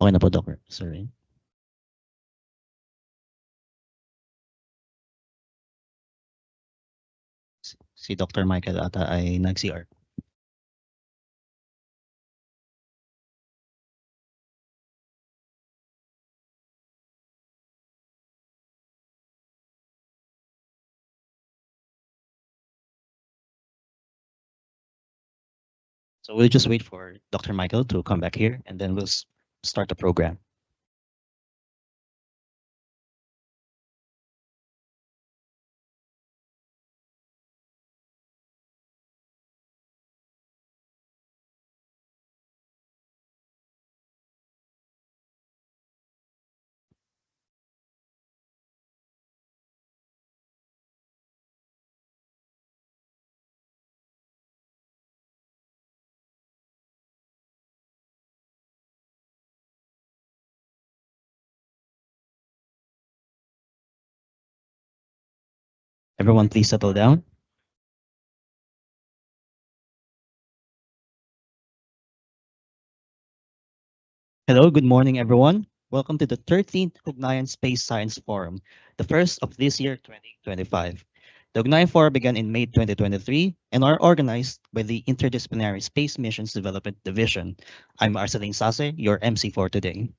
Okay na po, Dr. Sorry. Si Dr. Michael ata ay nag-CR. So we'll just wait for Dr. Michael to come back here, and then we'll start the program. Everyone, please settle down. Hello, good morning, everyone. Welcome to the 13th HugNayan Space Science Forum, the first of this year, 2025. The HugNayan Forum began in May 2023 and are organized by the Interdisciplinary Space Missions Development Division. I'm Arceline Sase, your MC for today.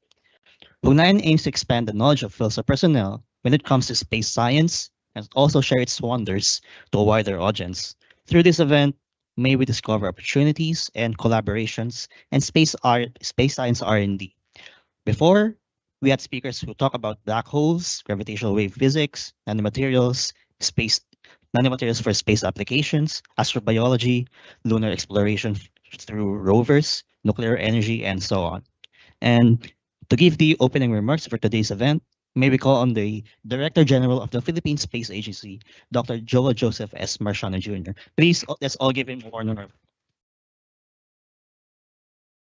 HugNayan aims to expand the knowledge of PhilSA personnel when it comes to space science and also share its wonders to a wider audience. Through this event, may we discover opportunities and collaborations and space science R&D. Before, we had speakers who talk about black holes, gravitational wave physics, space nanomaterials for space applications, astrobiology, lunar exploration through rovers, nuclear energy, and so on. And to give the opening remarks for today's event, may we call on the Director General of the Philippine Space Agency, Dr. Joel Joseph S. Marciano Jr. Please, let's all give him a warm round.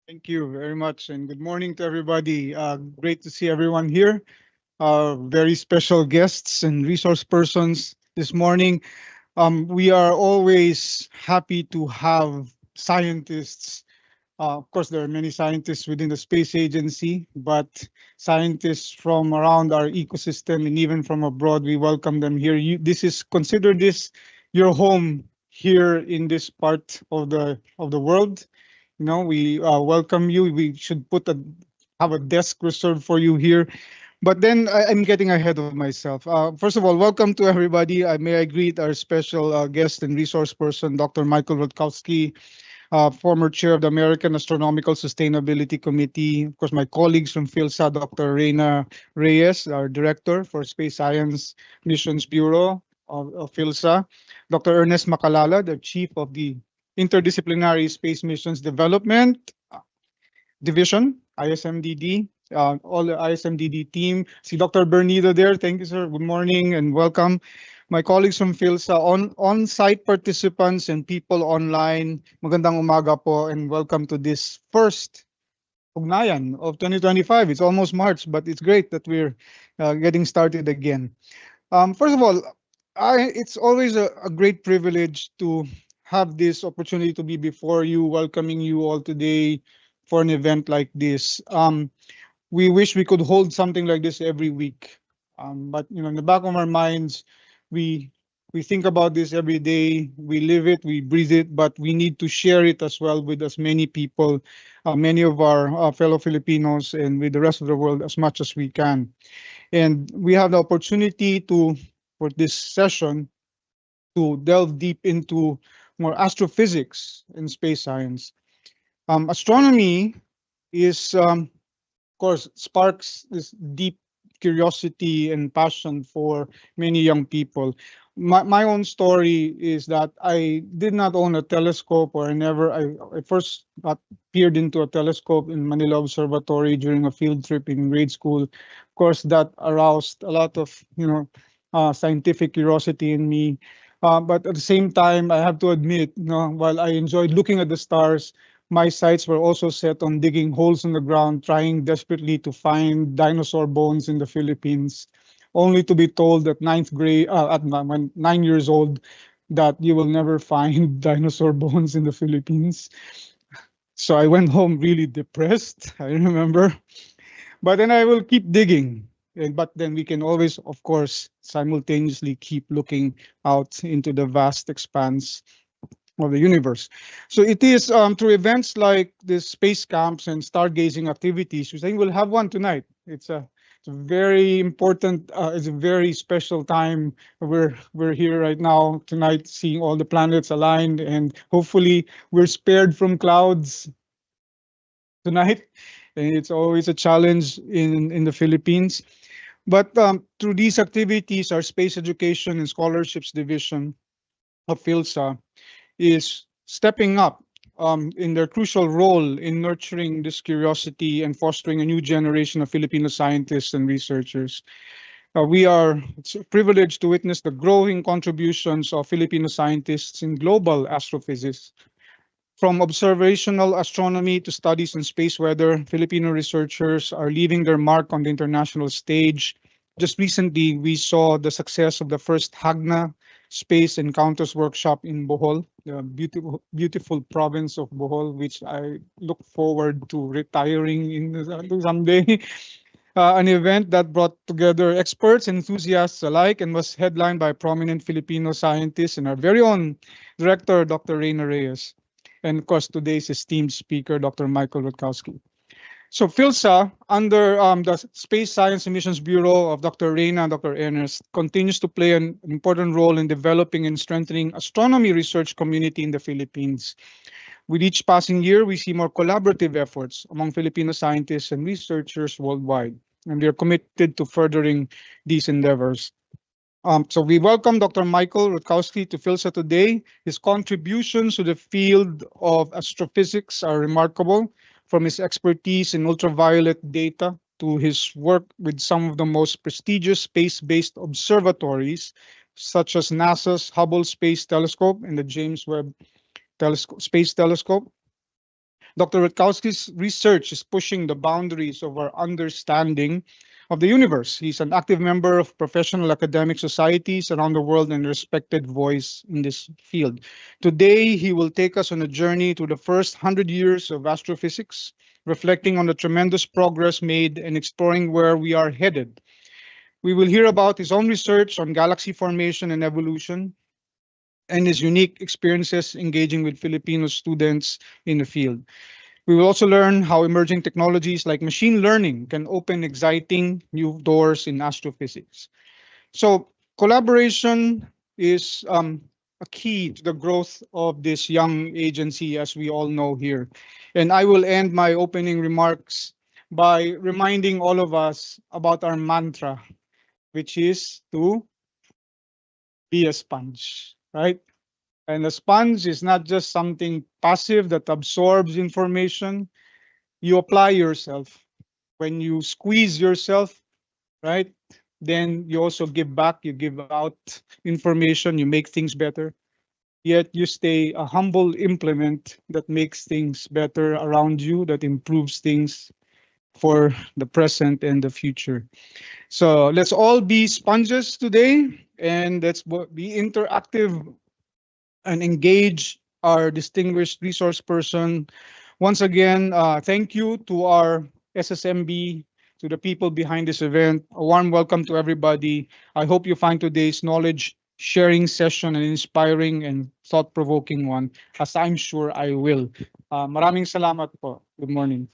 Thank you very much, and good morning to everybody. Great to see everyone here. Very special guests and resource persons this morning. We are always happy to have scientists. Of course, there are many scientists within the space agency, but scientists from around our ecosystem and even from abroad, we welcome them here. Consider this your home here in this part of the world. You know, we welcome you. We should have a desk reserved for you here. But then I'm getting ahead of myself. First of all, welcome to everybody. May I greet our special guest and resource person, Dr. Michael Rutkowski, former chair of the American Astronomical Sustainability Committee. Of course, my colleagues from PhilSA, Dr. Reina Reyes, our director for Space Science Missions Bureau of PhilSA, Dr. Ernest Macalala, the chief of the Interdisciplinary Space Missions Development Division, ISMDD, all the ISMDD team. See Dr. Bernido there. Thank you, sir. Good morning and welcome. My colleagues from PhilSA, on-site participants and people online. Magandang umaga po and welcome to this first HugNayan of 2025. It's almost March, but it's great that we're getting started again. First of all, it's always a great privilege to have this opportunity to be before you, welcoming you all today for an event like this. We wish we could hold something like this every week, but you know, in the back of our minds, we think about this every day. We live it, we breathe it, but we need to share it as well with as many people, many of our fellow Filipinos, and with the rest of the world as much as we can. And we have the opportunity for this session to delve deep into more astrophysics and space science. Astronomy is, of course, sparks this deep curiosity and passion for many young people. My own story is that I did not own a telescope, or I first got peered into a telescope in Manila Observatory during a field trip in grade school. Of course, that aroused a lot of, scientific curiosity in me. But at the same time, I have to admit, while I enjoyed looking at the stars, my sights were also set on digging holes in the ground, trying desperately to find dinosaur bones in the Philippines, only to be told at when 9 years old, that you will never find dinosaur bones in the Philippines. So I went home really depressed, I remember. But then I will keep digging. But then we can always, of course, simultaneously keep looking out into the vast expanse of the universe. So it is through events like the space camps and stargazing activities. We think we'll have one tonight. It's a very important. It's a very special time. We're here right now tonight, seeing all the planets aligned, and hopefully we're spared from clouds tonight. And it's always a challenge in the Philippines. But through these activities, our Space Education and Scholarships Division of PhilSA is stepping up in their crucial role in nurturing this curiosity and fostering a new generation of Filipino scientists and researchers. It's a privilege to witness the growing contributions of Filipino scientists in global astrophysics. From observational astronomy to studies in space weather, Filipino researchers are leaving their mark on the international stage. Just recently, we saw the success of the first HugNayan Space Encounters Workshop in Bohol, the beautiful province of Bohol, which I look forward to retiring in someday. An event that brought together experts and enthusiasts alike and was headlined by prominent Filipino scientists and our very own director, Dr. Reina Reyes. And of course, today's esteemed speaker, Dr. Michael Rutkowski. So PhilSA, under the Space Science and Missions Bureau of Dr. Reina and Dr. Ernest, continues to play an important role in developing and strengthening astronomy research community in the Philippines. With each passing year, we see more collaborative efforts among Filipino scientists and researchers worldwide, and we are committed to furthering these endeavors. So we welcome Dr. Michael Rutkowski to PhilSA today. His contributions to the field of astrophysics are remarkable, from his expertise in ultraviolet data to his work with some of the most prestigious space-based observatories, such as NASA's Hubble Space Telescope and the James Webb Space Telescope. Dr. Rutkowski's research is pushing the boundaries of our understanding of the universe. He's an active member of professional academic societies around the world and a respected voice in this field. Today, he will take us on a journey to the first 100 years of astrophysics, reflecting on the tremendous progress made and exploring where we are headed. We will hear about his own research on galaxy formation and evolution, and his unique experiences engaging with Filipino students in the field. We will also learn how emerging technologies like machine learning can open exciting new doors in astrophysics. So collaboration is a key to the growth of this young agency, as we all know here. And I will end my opening remarks by reminding all of us about our mantra, which is to be a sponge, right? And a sponge is not just something passive that absorbs information. You apply yourself. When you squeeze yourself, right? Then you also give back, you give out information, you make things better. Yet you stay a humble implement that makes things better around you, that improves things for the present and the future. So let's all be sponges today, and be interactive and engage our distinguished resource person. Once again, thank you to our SSMB, to the people behind this event. A warm welcome to everybody. I hope you find today's knowledge sharing session an inspiring and thought-provoking one, as I'm sure I will. Maraming salamat po. Good morning.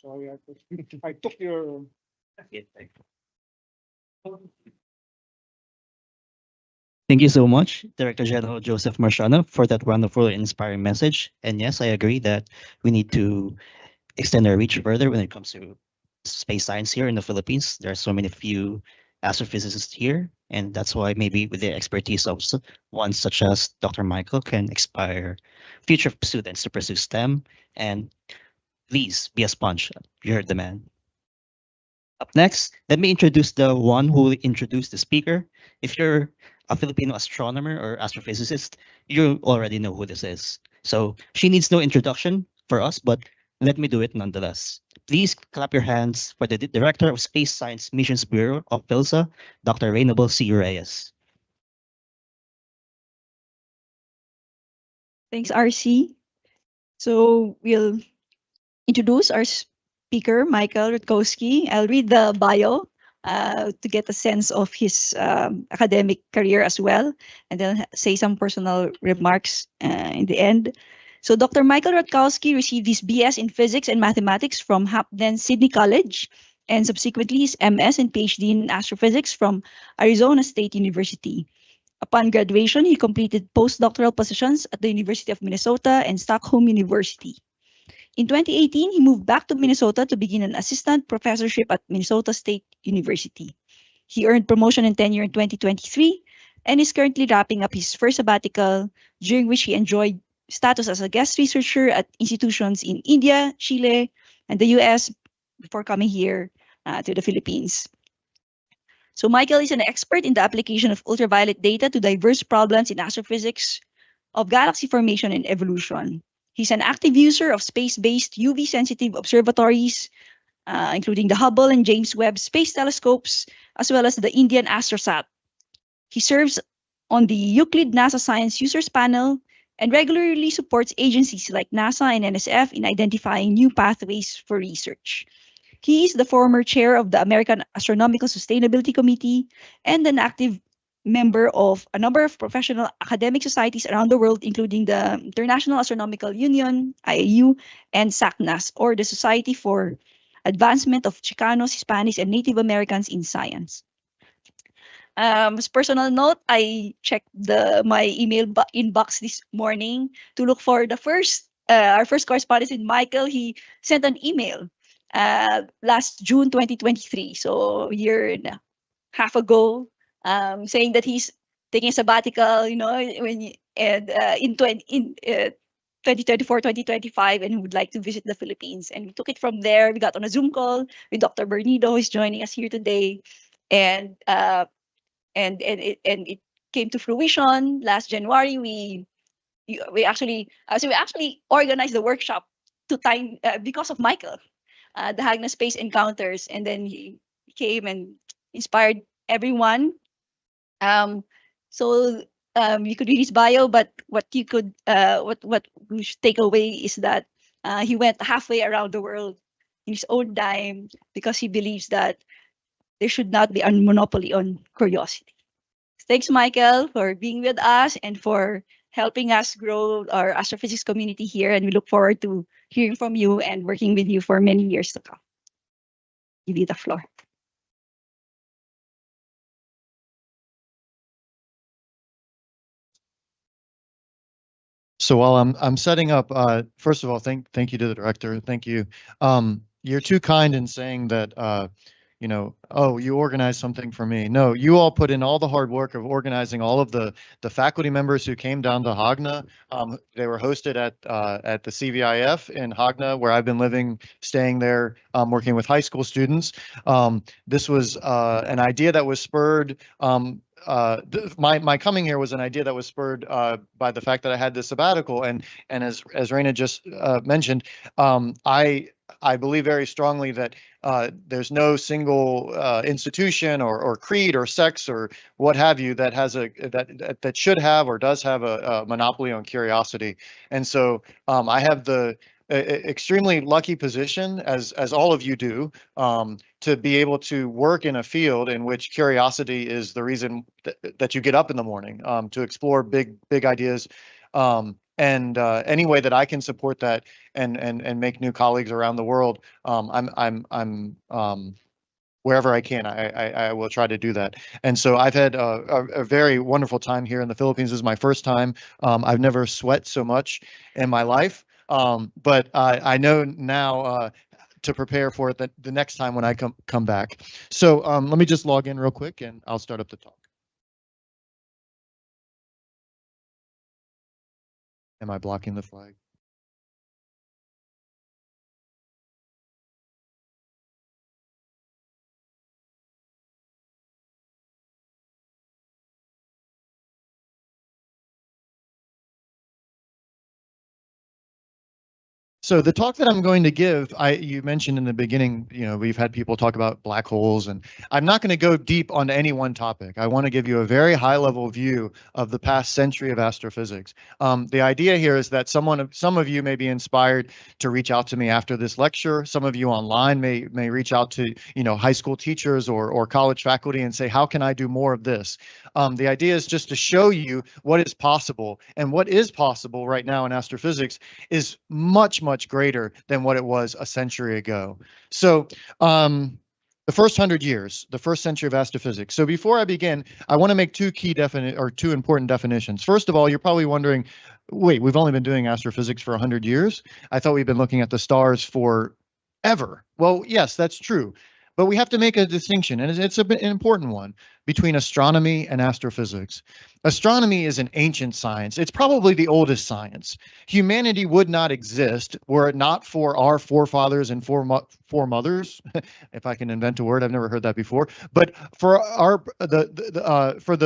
Sorry, I took your. Thank you so much, Director General Joseph Marciano, for that wonderful and inspiring message. And yes, I agree that we need to extend our reach further when it comes to space science here in the Philippines. There are so many few astrophysicists here, and that's why maybe with the expertise of one such as Dr. Michael can inspire future students to pursue STEM. And please be a sponge. You heard the man. Up next, let me introduce the one who will introduce the speaker. If you're a Filipino astronomer or astrophysicist, you already know who this is. So she needs no introduction for us, but let me do it nonetheless. Please clap your hands for the Director of Space Science Missions Bureau of PhilSA, Dr. Reynable C. Reyes. Thanks, RC. So we'll introduce our speaker, Michael Rutkowski. I'll read the bio to get a sense of his academic career as well, and then say some personal remarks in the end. So Dr. Michael Rutkowski received his BS in Physics and Mathematics from then Sydney College, and subsequently his MS and PhD in Astrophysics from Arizona State University. Upon graduation, he completed postdoctoral positions at the University of Minnesota and Stockholm University. In 2018, he moved back to Minnesota to begin an assistant professorship at Minnesota State University. He earned promotion and tenure in 2023 and is currently wrapping up his first sabbatical, during which he enjoyed status as a guest researcher at institutions in India, Chile, and the US before coming here to the Philippines. So Michael is an expert in the application of ultraviolet data to diverse problems in astrophysics of galaxy formation and evolution. He's an active user of space-based UV-sensitive observatories, including the Hubble and James Webb Space Telescopes, as well as the Indian AstroSat. He serves on the Euclid NASA Science Users Panel and regularly supports agencies like NASA and NSF in identifying new pathways for research. He is the former chair of the American Astronomical Sustainability Committee and an active member of a number of professional academic societies around the world, including the International Astronomical Union, IAU, and SACNAS, or the Society for Advancement of Chicanos, Hispanics, and Native Americans in Science. As personal note, I checked my email inbox this morning to look for the our first correspondence with Michael. He sent an email last June 2023, so a year and a half ago, saying that he's taking a sabbatical, in 2024, 2025, and would like to visit the Philippines. And we took it from there. We got on a Zoom call with Dr. Bernido, who is joining us here today, and it came to fruition last January. We actually organized the workshop to time because of Michael, the Hagna Space Encounters, and then he came and inspired everyone. Um, so you could read his bio, but what you could what we should take away is that he went halfway around the world in his own dime because he believes that there should not be a monopoly on curiosity. Thanks, Michael, for being with us and for helping us grow our astrophysics community here. And we look forward to hearing from you and working with you for many years to come. Give you the floor. So while I'm setting up, first of all, thank you to the director. Thank you. You're too kind in saying that, oh, you organized something for me. No, you all put in all the hard work of organizing all of the faculty members who came down to Hagna. They were hosted at the CVIF in Hagna, where I've been living, staying there, working with high school students. This was an idea that was spurred. My coming here was an idea that was spurred by the fact that I had this sabbatical, and as Raina just mentioned, I believe very strongly that there's no single institution or creed or sex or what have you that has that should have or does have a monopoly on curiosity, and so I have the extremely lucky position, as all of you do, to be able to work in a field in which curiosity is the reason that you get up in the morning, to explore big ideas, and any way that I can support that and make new colleagues around the world, I'm wherever I can, I will try to do that. And so I've had a very wonderful time here in the Philippines. This is my first time. I've never sweat so much in my life. But I know now to prepare for it the next time when I come back. So let me just log in real quick and I'll start up the talk. Am I blocking the flag? So the talk that I'm going to give, you mentioned in the beginning, we've had people talk about black holes, and I'm not going to go deep on any one topic. I want to give you a very high level view of the past century of astrophysics. The idea here is that some of you may be inspired to reach out to me after this lecture. Some of you online may reach out to high school teachers or college faculty and say, how can I do more of this? The idea is just to show you what is possible, and what is possible right now in astrophysics is much greater than what it was a century ago. So the first 100 years, the first century of astrophysics. So before I begin, I want to make two important definitions. First of all, you're probably wondering, wait, we've only been doing astrophysics for 100 years? I thought we've been looking at the stars for ever. Well, yes, that's true. But we have to make a distinction, and it's an important one, between astronomy and astrophysics. Astronomy is an ancient science. It's probably the oldest science. Humanity would not exist were it not for our forefathers and foremothers, if I can invent a word, I've never heard that before. But for for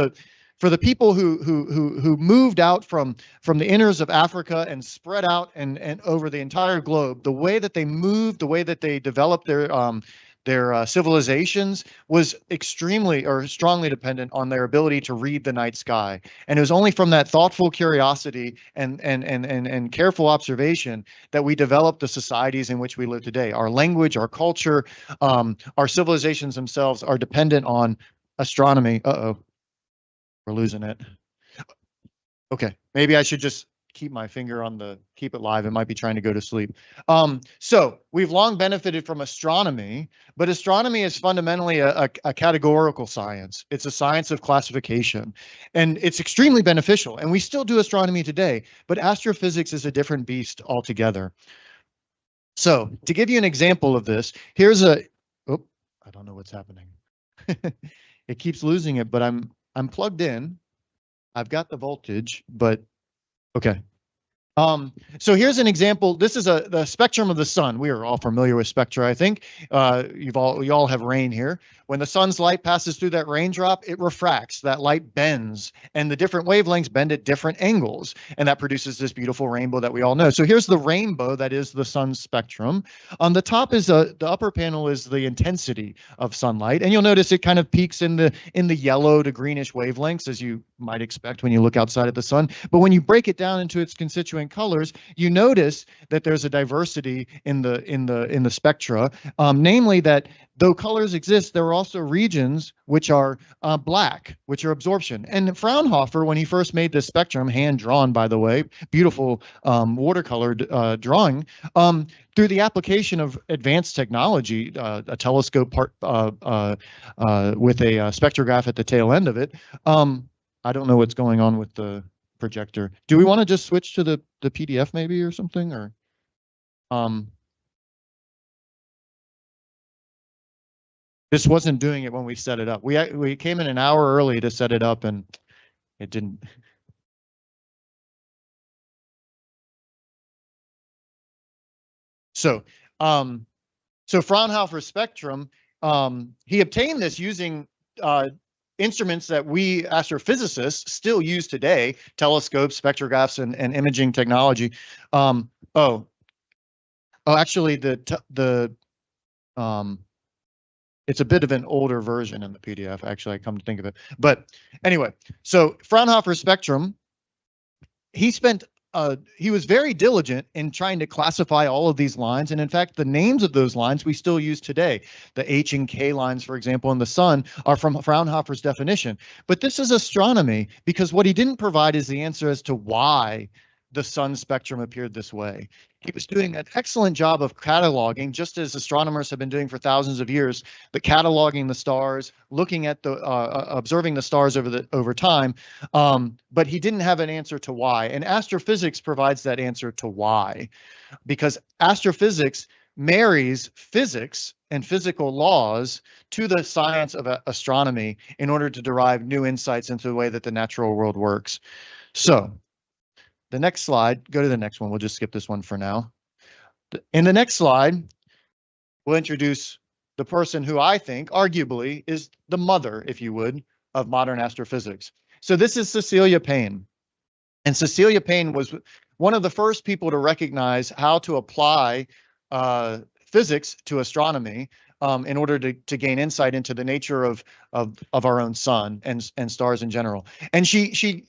the people who moved out from the inners of Africa and spread out and over the entire globe, the way that they moved, the way that they developed their civilizations was extremely or strongly dependent on their ability to read the night sky. And it was only from that thoughtful curiosity and careful observation that we developed the societies in which we live today. Our language, our culture, our civilizations themselves are dependent on astronomy. Uh-oh, we're losing it. Okay, maybe I should just keep my finger on the keep it live. It might be trying to go to sleep. So we've long benefited from astronomy, but astronomy is fundamentally a categorical science. It's a science of classification, and it's extremely beneficial. And we still do astronomy today, but astrophysics is a different beast altogether. So to give you an example of this, here's I don't know what's happening. It keeps losing it, but I'm plugged in. I've got the voltage, but okay. So here's an example. This is the spectrum of the sun. We are all familiar with spectra, I think. You all have rain here. When the sun's light passes through that raindrop, it refracts. That light bends, and the different wavelengths bend at different angles, and that produces this beautiful rainbow that we all know. So here's the rainbow that is the sun's spectrum. On the top is the upper panel is the intensity of sunlight, and you'll notice it kind of peaks in the yellow to greenish wavelengths, as you might expect when you look outside at the sun. But when you break it down into its constituent colors, you notice that there's a diversity in the spectra, namely that though colors exist, there are also regions which are black, which are absorption. And Fraunhofer, when he first made this spectrum, hand drawn, by the way, beautiful watercolor drawing, through the application of advanced technology, a telescope with a spectrograph at the tail end of it. I don't know what's going on with the projector. Do we want to just switch to the PDF maybe or something, or this wasn't doing it when we set it up. We came in an hour early to set it up, and it didn't. So Fraunhofer spectrum, he obtained this using instruments that we astrophysicists still use today: telescopes, spectrographs, and imaging technology. Actually, it's a bit of an older version in the PDF, actually, I come to think of it. But anyway, so Fraunhofer spectrum, he was very diligent in trying to classify all of these lines. And in fact, the names of those lines we still use today. The H and K lines, for example, in the sun are from Fraunhofer's definition. But this is astronomy, because what he didn't provide is the answer as to why the sun spectrum appeared this way. He was doing an excellent job of cataloging, just as astronomers have been doing for thousands of years, but cataloging the stars, looking at the observing the stars over time. But he didn't have an answer to why, and astrophysics provides that answer to why, because astrophysics marries physics and physical laws to the science of astronomy in order to derive new insights into the way that the natural world works. So the next slide, go to the next one. We'll just skip this one for now. In the next slide, we'll introduce the person who I think arguably is the mother, if you would, of modern astrophysics. So this is Cecilia Payne. And Cecilia Payne one of the first people to recognize how to apply physics to astronomy in order to gain insight into the nature of our own sun and stars in general. And she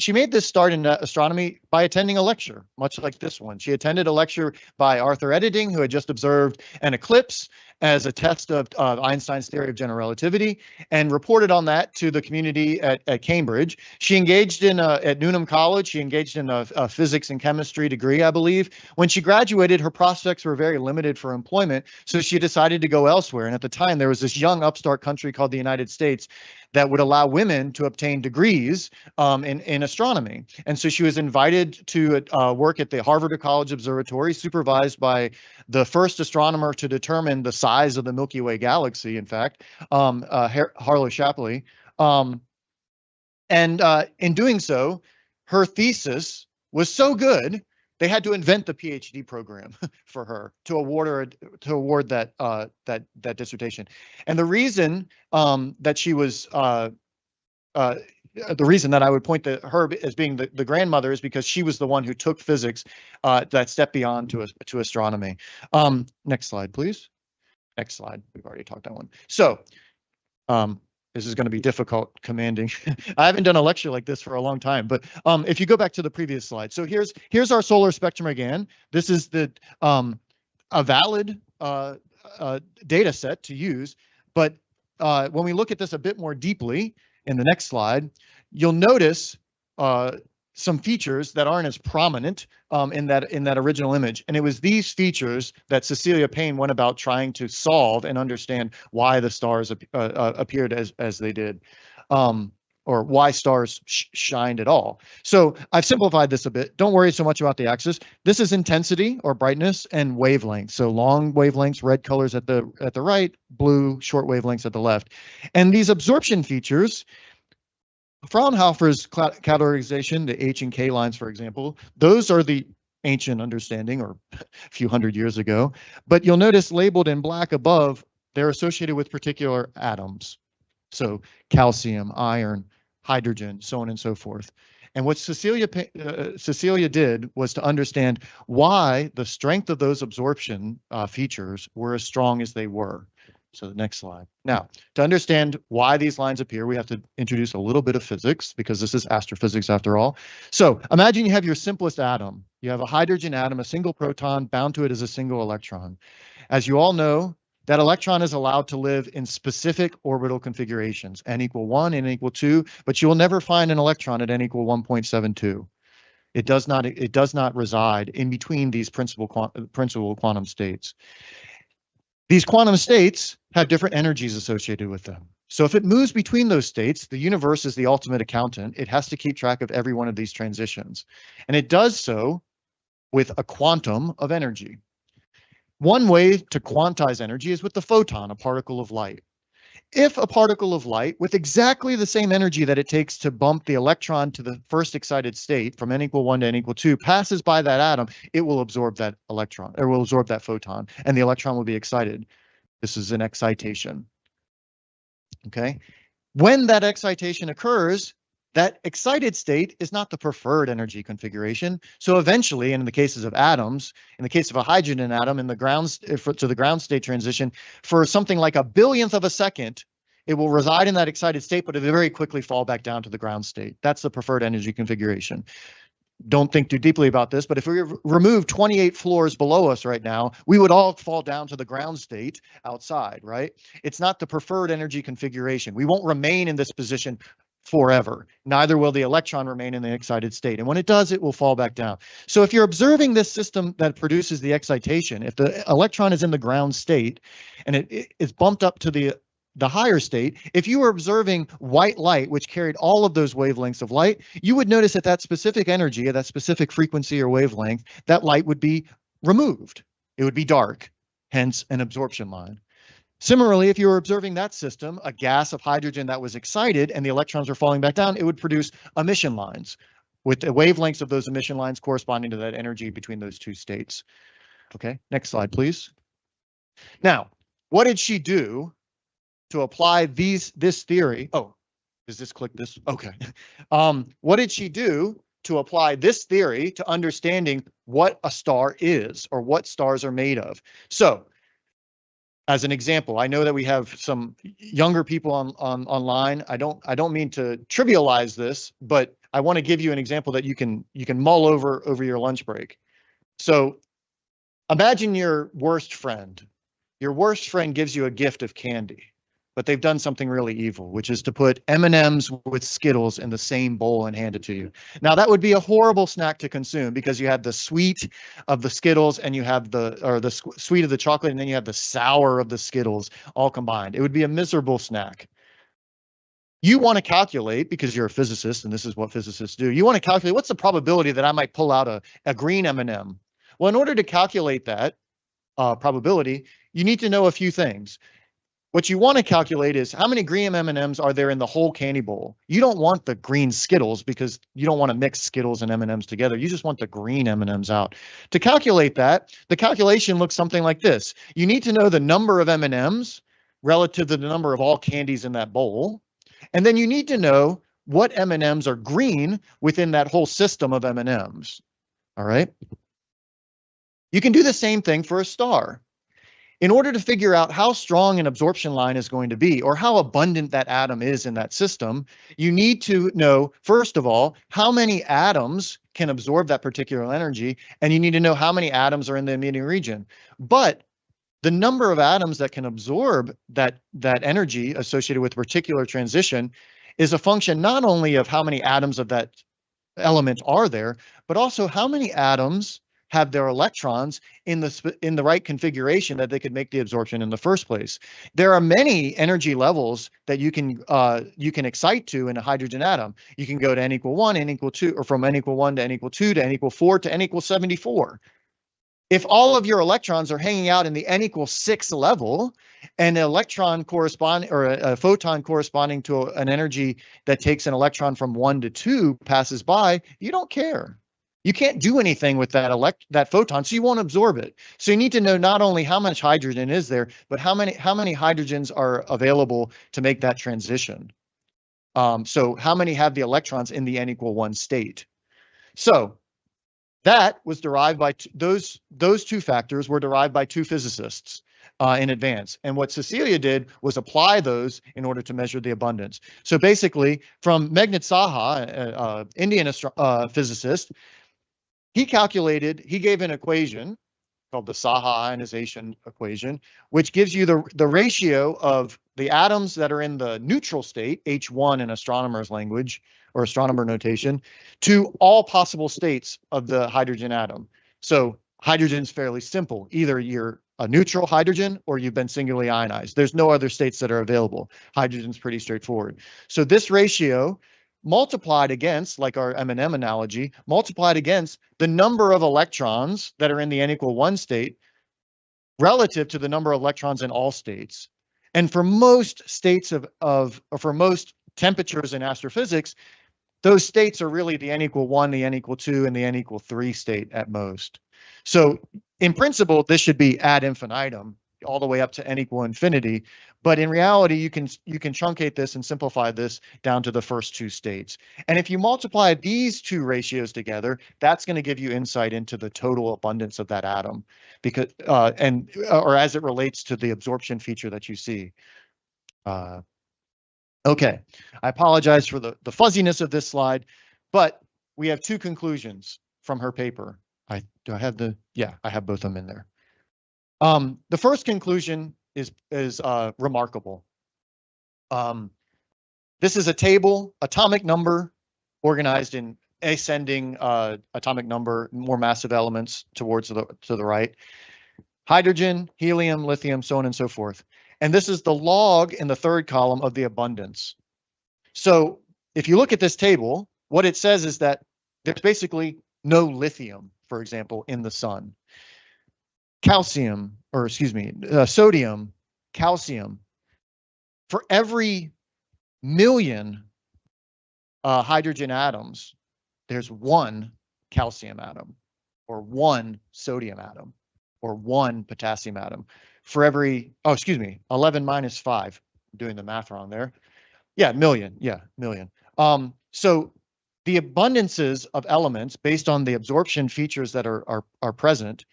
made this start in astronomy by attending a lecture, much like this one. She attended a lecture by Arthur Eddington, who had just observed an eclipse as a test of Einstein's theory of general relativity, and reported on that to the community at Cambridge. She engaged in at Newnham College. She engaged in a physics and chemistry degree, I believe. When she graduated, her prospects were very limited for employment, so she decided to go elsewhere. And at the time, there was this young upstart country called the United States that would allow women to obtain degrees in astronomy. And so she was invited to work at the Harvard College Observatory, supervised by the first astronomer to determine the size of the Milky Way galaxy, in fact, Harlow Shapley. And in doing so, her thesis was so good, they had to invent the PhD program for her to award that dissertation. And the reason that she was the reason that I would point to her as being the grandmother is because she was the one who took physics that step beyond to astronomy. Next slide, please. Next slide. We've already talked that one. So this is going to be difficult commanding. I haven't done a lecture like this for a long time, but if you go back to the previous slide. So here's our solar spectrum again. This is the a valid data set to use, but when we look at this a bit more deeply in the next slide, you'll notice some features that aren't as prominent in that original image. And it was these features that Cecilia Payne went about trying to solve and understand why the stars appeared as they did, or why stars shined at all. So I've simplified this a bit. Don't worry so much about the axis. This is intensity or brightness and wavelength. So long wavelengths, red colors at the right, blue short wavelengths at the left. And these absorption features, Fraunhofer's categorization, the H and K lines, for example, those are the ancient understanding, or a few hundred years ago. But you'll notice labeled in black above, they're associated with particular atoms. So calcium, iron, hydrogen, so on and so forth. And what Cecilia did was to understand why the strength of those absorption features were as strong as they were. So the next slide. Now, to understand why these lines appear, we have to introduce a little bit of physics, because this is astrophysics after all. So imagine you have your simplest atom. You have a hydrogen atom, a single proton, bound to it is a single electron. As you all know, that electron is allowed to live in specific orbital configurations, n equal 1, n equal 2, but you will never find an electron at n equal 1.72. It does not reside in between these principal quantum states. These quantum states have different energies associated with them. So if it moves between those states, the universe is the ultimate accountant. It has to keep track of every one of these transitions. And it does so with a quantum of energy. One way to quantize energy is with the photon, a particle of light. If a particle of light with exactly the same energy that it takes to bump the electron to the first excited state from n equal 1 to n equal 2 passes by that atom, it will absorb that electron, or will absorb that photon, and the electron will be excited. This is an excitation. Okay? When that excitation occurs, that excited state is not the preferred energy configuration. So eventually, in the cases of atoms, in the case of a hydrogen atom, in the to the ground state transition, for something like a billionth of a second, it will reside in that excited state, but it will very quickly fall back down to the ground state. That's the preferred energy configuration. Don't think too deeply about this, but if we remove 28 floors below us right now, we would all fall down to the ground state outside, right? It's not the preferred energy configuration. We won't remain in this position forever. Neither will the electron remain in the excited state. And when it does, it will fall back down. So if you're observing this system that produces the excitation, if the electron is in the ground state and it is bumped up to the higher state, if you were observing white light, which carried all of those wavelengths of light, you would notice at that specific energy, at that specific frequency or wavelength, that light would be removed. It would be dark, hence an absorption line. Similarly, if you were observing that system, a gas of hydrogen that was excited and the electrons were falling back down, it would produce emission lines with the wavelengths of those emission lines corresponding to that energy between those two states. Okay, next slide, please. Now, what did she do to apply this theory? Oh, does this click this? Okay. What did she do to apply this theory to understanding what a star is or what stars are made of. So, as an example, I know that we have some younger people online. I don't mean to trivialize this, but I want to give you an example that you can mull over your lunch break. So imagine your worst friend. Your worst friend gives you a gift of candy, but they've done something really evil, which is to put M&Ms with Skittles in the same bowl and hand it to you. Now, that would be a horrible snack to consume because you have the sweet of the Skittles and you have the sweet of the chocolate, and then you have the sour of the Skittles all combined. It would be a miserable snack. You want to calculate, because you're a physicist, and this is what physicists do, you want to calculate what's the probability that I might pull out a green M&M. Well, in order to calculate that probability, you need to know a few things. What you want to calculate is how many green M&Ms are there in the whole candy bowl. You don't want the green Skittles because you don't want to mix Skittles and M&Ms together. You just want the green M&Ms out. To calculate that, the calculation looks something like this. You need to know the number of M&Ms relative to the number of all candies in that bowl. And then you need to know what M&Ms are green within that whole system of M&Ms. All right. You can do the same thing for a star. In order to figure out how strong an absorption line is going to be or how abundant that atom is in that system, you need to know, first of all, how many atoms can absorb that particular energy, and you need to know how many atoms are in the emitting region. But the number of atoms that can absorb that energy associated with a particular transition is a function not only of how many atoms of that element are there, but also how many atoms have their electrons in the right configuration that they could make the absorption in the first place. There are many energy levels that you can excite to in a hydrogen atom. You can go to n equal 1, n equal 2, or from n equal 1 to n equal 2 to n equal 4 to n equal 74. If all of your electrons are hanging out in the n equals 6 level, and an electron corresponding or a photon corresponding to an energy that takes an electron from 1 to 2 passes by, you don't care. You can't do anything with that photon, so you won't absorb it. So you need to know not only how much hydrogen is there, but how many hydrogens are available to make that transition. So how many have the electrons in the n equal 1 state? So that was derived by those two factors were derived by two physicists in advance. And what Cecilia did was apply those in order to measure the abundance. So basically, from Meghnad Saha, Indian physicist, he gave an equation called the Saha ionization equation, which gives you the ratio of the atoms that are in the neutral state, H1 in astronomer's language or astronomer notation, to all possible states of the hydrogen atom. So hydrogen's fairly simple. Either you're a neutral hydrogen or you've been singularly ionized. There's no other states that are available. Hydrogen's pretty straightforward. So this ratio multiplied against, like our M&M analogy, multiplied against the number of electrons that are in the n equal 1 state relative to the number of electrons in all states. And for most states or for most temperatures in astrophysics, those states are really the n equal 1, the n equal 2, and the n equal 3 state at most. So in principle, this should be ad infinitum, all the way up to n equal infinity. But in reality, you can truncate this and simplify this down to the first two states. And if you multiply these two ratios together, that's going to give you insight into the total abundance of that atom, because or as it relates to the absorption feature that you see. Okay, I apologize for the fuzziness of this slide, but we have two conclusions from her paper. I have both of them in there. The first conclusion is remarkable. This is a table, atomic number, organized in ascending atomic number, more massive elements towards to the right. Hydrogen, helium, lithium, so on and so forth. And this is the log in the third column of the abundance. So if you look at this table, what it says is that there's basically no lithium, for example, in the sun. Sodium, calcium. For every million hydrogen atoms, there's one calcium atom, or one sodium atom, or one potassium atom. For every, 11 minus 5, I'm doing the math wrong there. Yeah, million. So the abundances of elements based on the absorption features that are present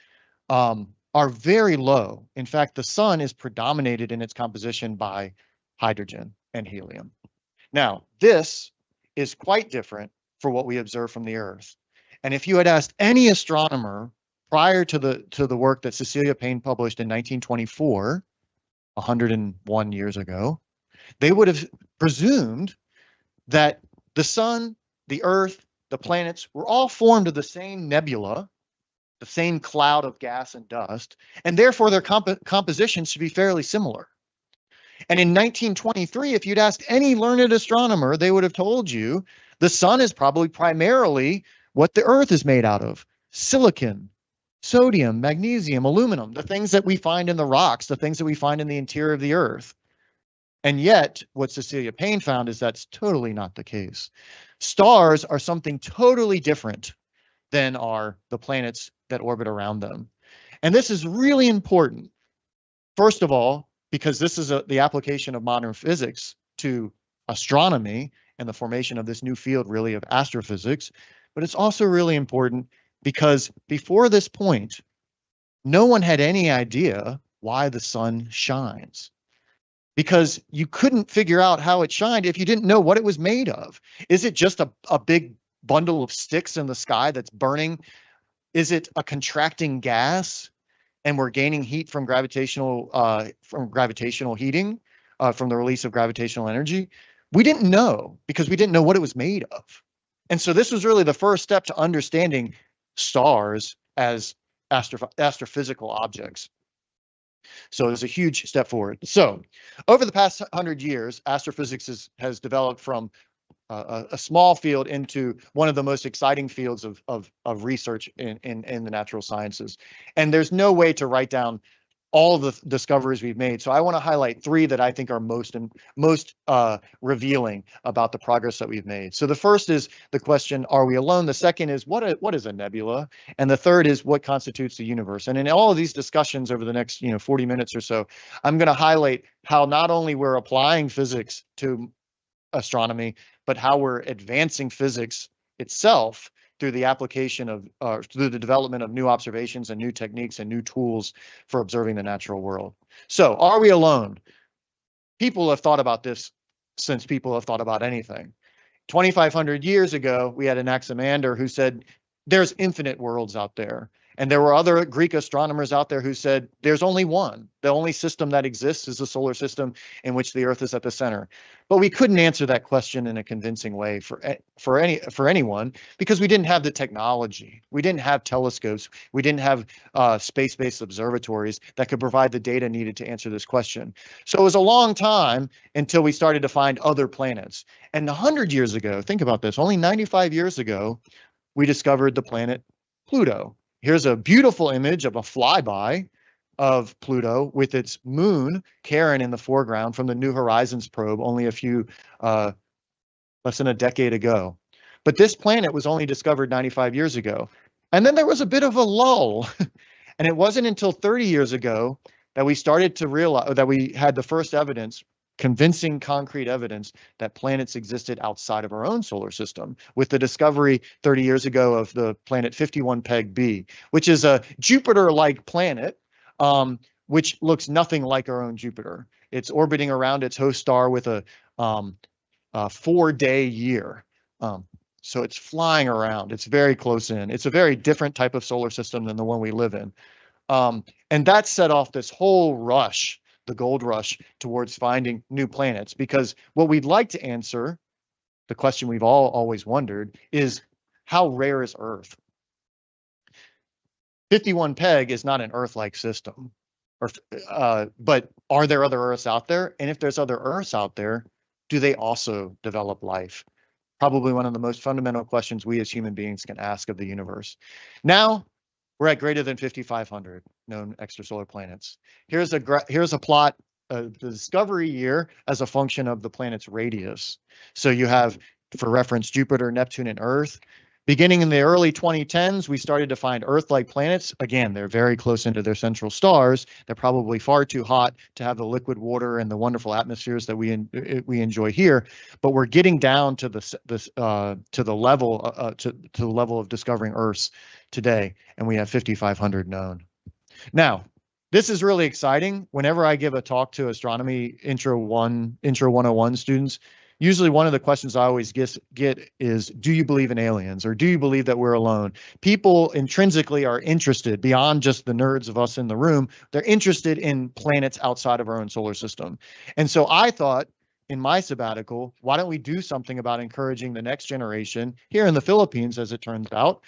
are very low. In fact, the sun is predominated in its composition by hydrogen and helium. Now, this is quite different for what we observe from the Earth. And if you had asked any astronomer prior to the work that Cecilia Payne published in 1924, 101 years ago, they would have presumed that the sun, the Earth, the planets were all formed of the same nebula, the same cloud of gas and dust, and therefore their composition should be fairly similar. And in 1923, if you'd asked any learned astronomer, they would have told you the sun is probably primarily what the Earth is made out of: silicon, sodium, magnesium, aluminum, the things that we find in the rocks, the things that we find in the interior of the Earth. And yet, what Cecilia Payne found is that's totally not the case. Stars are something totally different than are the planets that orbit around them. And this is really important. First of all, because this is the application of modern physics to astronomy and the formation of this new field, really, of astrophysics. But it's also really important because before this point, no one had any idea why the sun shines, because you couldn't figure out how it shined if you didn't know what it was made of. Is it just a big bundle of sticks in the sky that's burning? Is it a contracting gas and we're gaining heat from gravitational heating, from the release of gravitational energy? We didn't know because we didn't know what it was made of. And so this was really the first step to understanding stars as astrophysical objects. So it's a huge step forward. So over the past 100 years, astrophysics has developed from a small field into one of the most exciting fields of research in the natural sciences. And there's no way to write down all of the discoveries we've made. So I want to highlight three that I think are most revealing about the progress that we've made. So the first is the question, are we alone? The second is, what is a nebula? And the third is, what constitutes the universe? And in all of these discussions over the next 40 minutes or so, I'm going to highlight how not only we're applying physics to astronomy, but how we're advancing physics itself through the application of, through the development of new observations and new techniques and new tools for observing the natural world. So, are we alone? People have thought about this since people have thought about anything. 2,500 years ago, we had Anaximander who said, there's infinite worlds out there. And there were other Greek astronomers out there who said, there's only one. The only system that exists is the solar system in which the Earth is at the center. But we couldn't answer that question in a convincing way for anyone, because we didn't have the technology. We didn't have telescopes. We didn't have space-based observatories that could provide the data needed to answer this question. So it was a long time until we started to find other planets. And 100 years ago, think about this, only 95 years ago, we discovered the planet Pluto. Here's a beautiful image of a flyby of Pluto with its moon, Charon, in the foreground from the New Horizons probe only less than a decade ago. But this planet was only discovered 95 years ago. And then there was a bit of a lull. And it wasn't until 30 years ago that we started to realize that we had the first evidence, convincing concrete evidence, that planets existed outside of our own solar system, with the discovery 30 years ago of the planet 51 Peg B, which is a Jupiter-like planet, which looks nothing like our own Jupiter. It's orbiting around its host star with a 4-day year. So it's flying around. It's very close in. It's a very different type of solar system than the one we live in. And that set off this whole rush, the gold rush, towards finding new planets, because what we'd like to answer, the question we've all always wondered, is how rare is Earth? 51 Peg is not an Earth-like system, but are there other Earths out there? And if there's other Earths out there, do they also develop life? Probably one of the most fundamental questions we as human beings can ask of the universe. Now, we're at greater than 5,500 known extrasolar planets. Here's a plot of the discovery year as a function of the planet's radius. So you have, for reference, Jupiter, Neptune, and Earth. Beginning in the early 2010s, we started to find Earth-like planets. Again, they're very close into their central stars. They're probably far too hot to have the liquid water and the wonderful atmospheres that we enjoy here. But we're getting down to the level of discovering Earths today, and we have 5,500 known. Now, this is really exciting. Whenever I give a talk to astronomy Intro 101 students, usually one of the questions I always get is, do you believe in aliens, or do you believe that we're alone? People intrinsically are interested beyond just the nerds of us in the room. They're interested in planets outside of our own solar system. And so I thought, in my sabbatical, why don't we do something about encouraging the next generation here in the Philippines, as it turns out,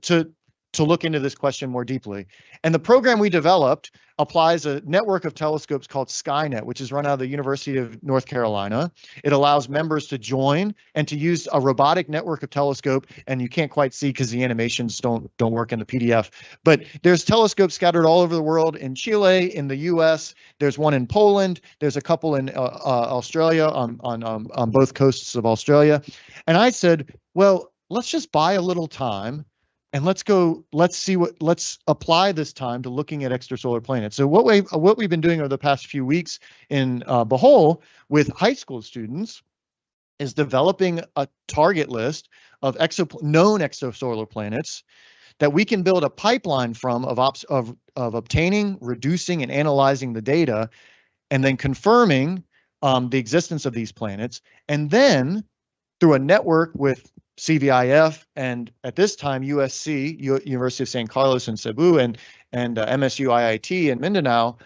to look into this question more deeply. And the program we developed applies a network of telescopes called Skynet, which is run out of the University of North Carolina. It allows members to join and to use a robotic network of telescope, and you can't quite see because the animations don't work in the PDF. But there's telescopes scattered all over the world, in Chile, in the US, there's one in Poland, there's a couple in Australia, on both coasts of Australia. And I said, well, let's just buy a little time, and let's apply this time to looking at extrasolar planets. So what we've been doing over the past few weeks in Bohol with high school students is developing a target list of known extrasolar planets that we can build a pipeline from of obtaining, reducing, and analyzing the data, and then confirming the existence of these planets, and then through a network with CVIF and at this time USC, University of San Carlos in Cebu, and MSU IIT in Mindanao,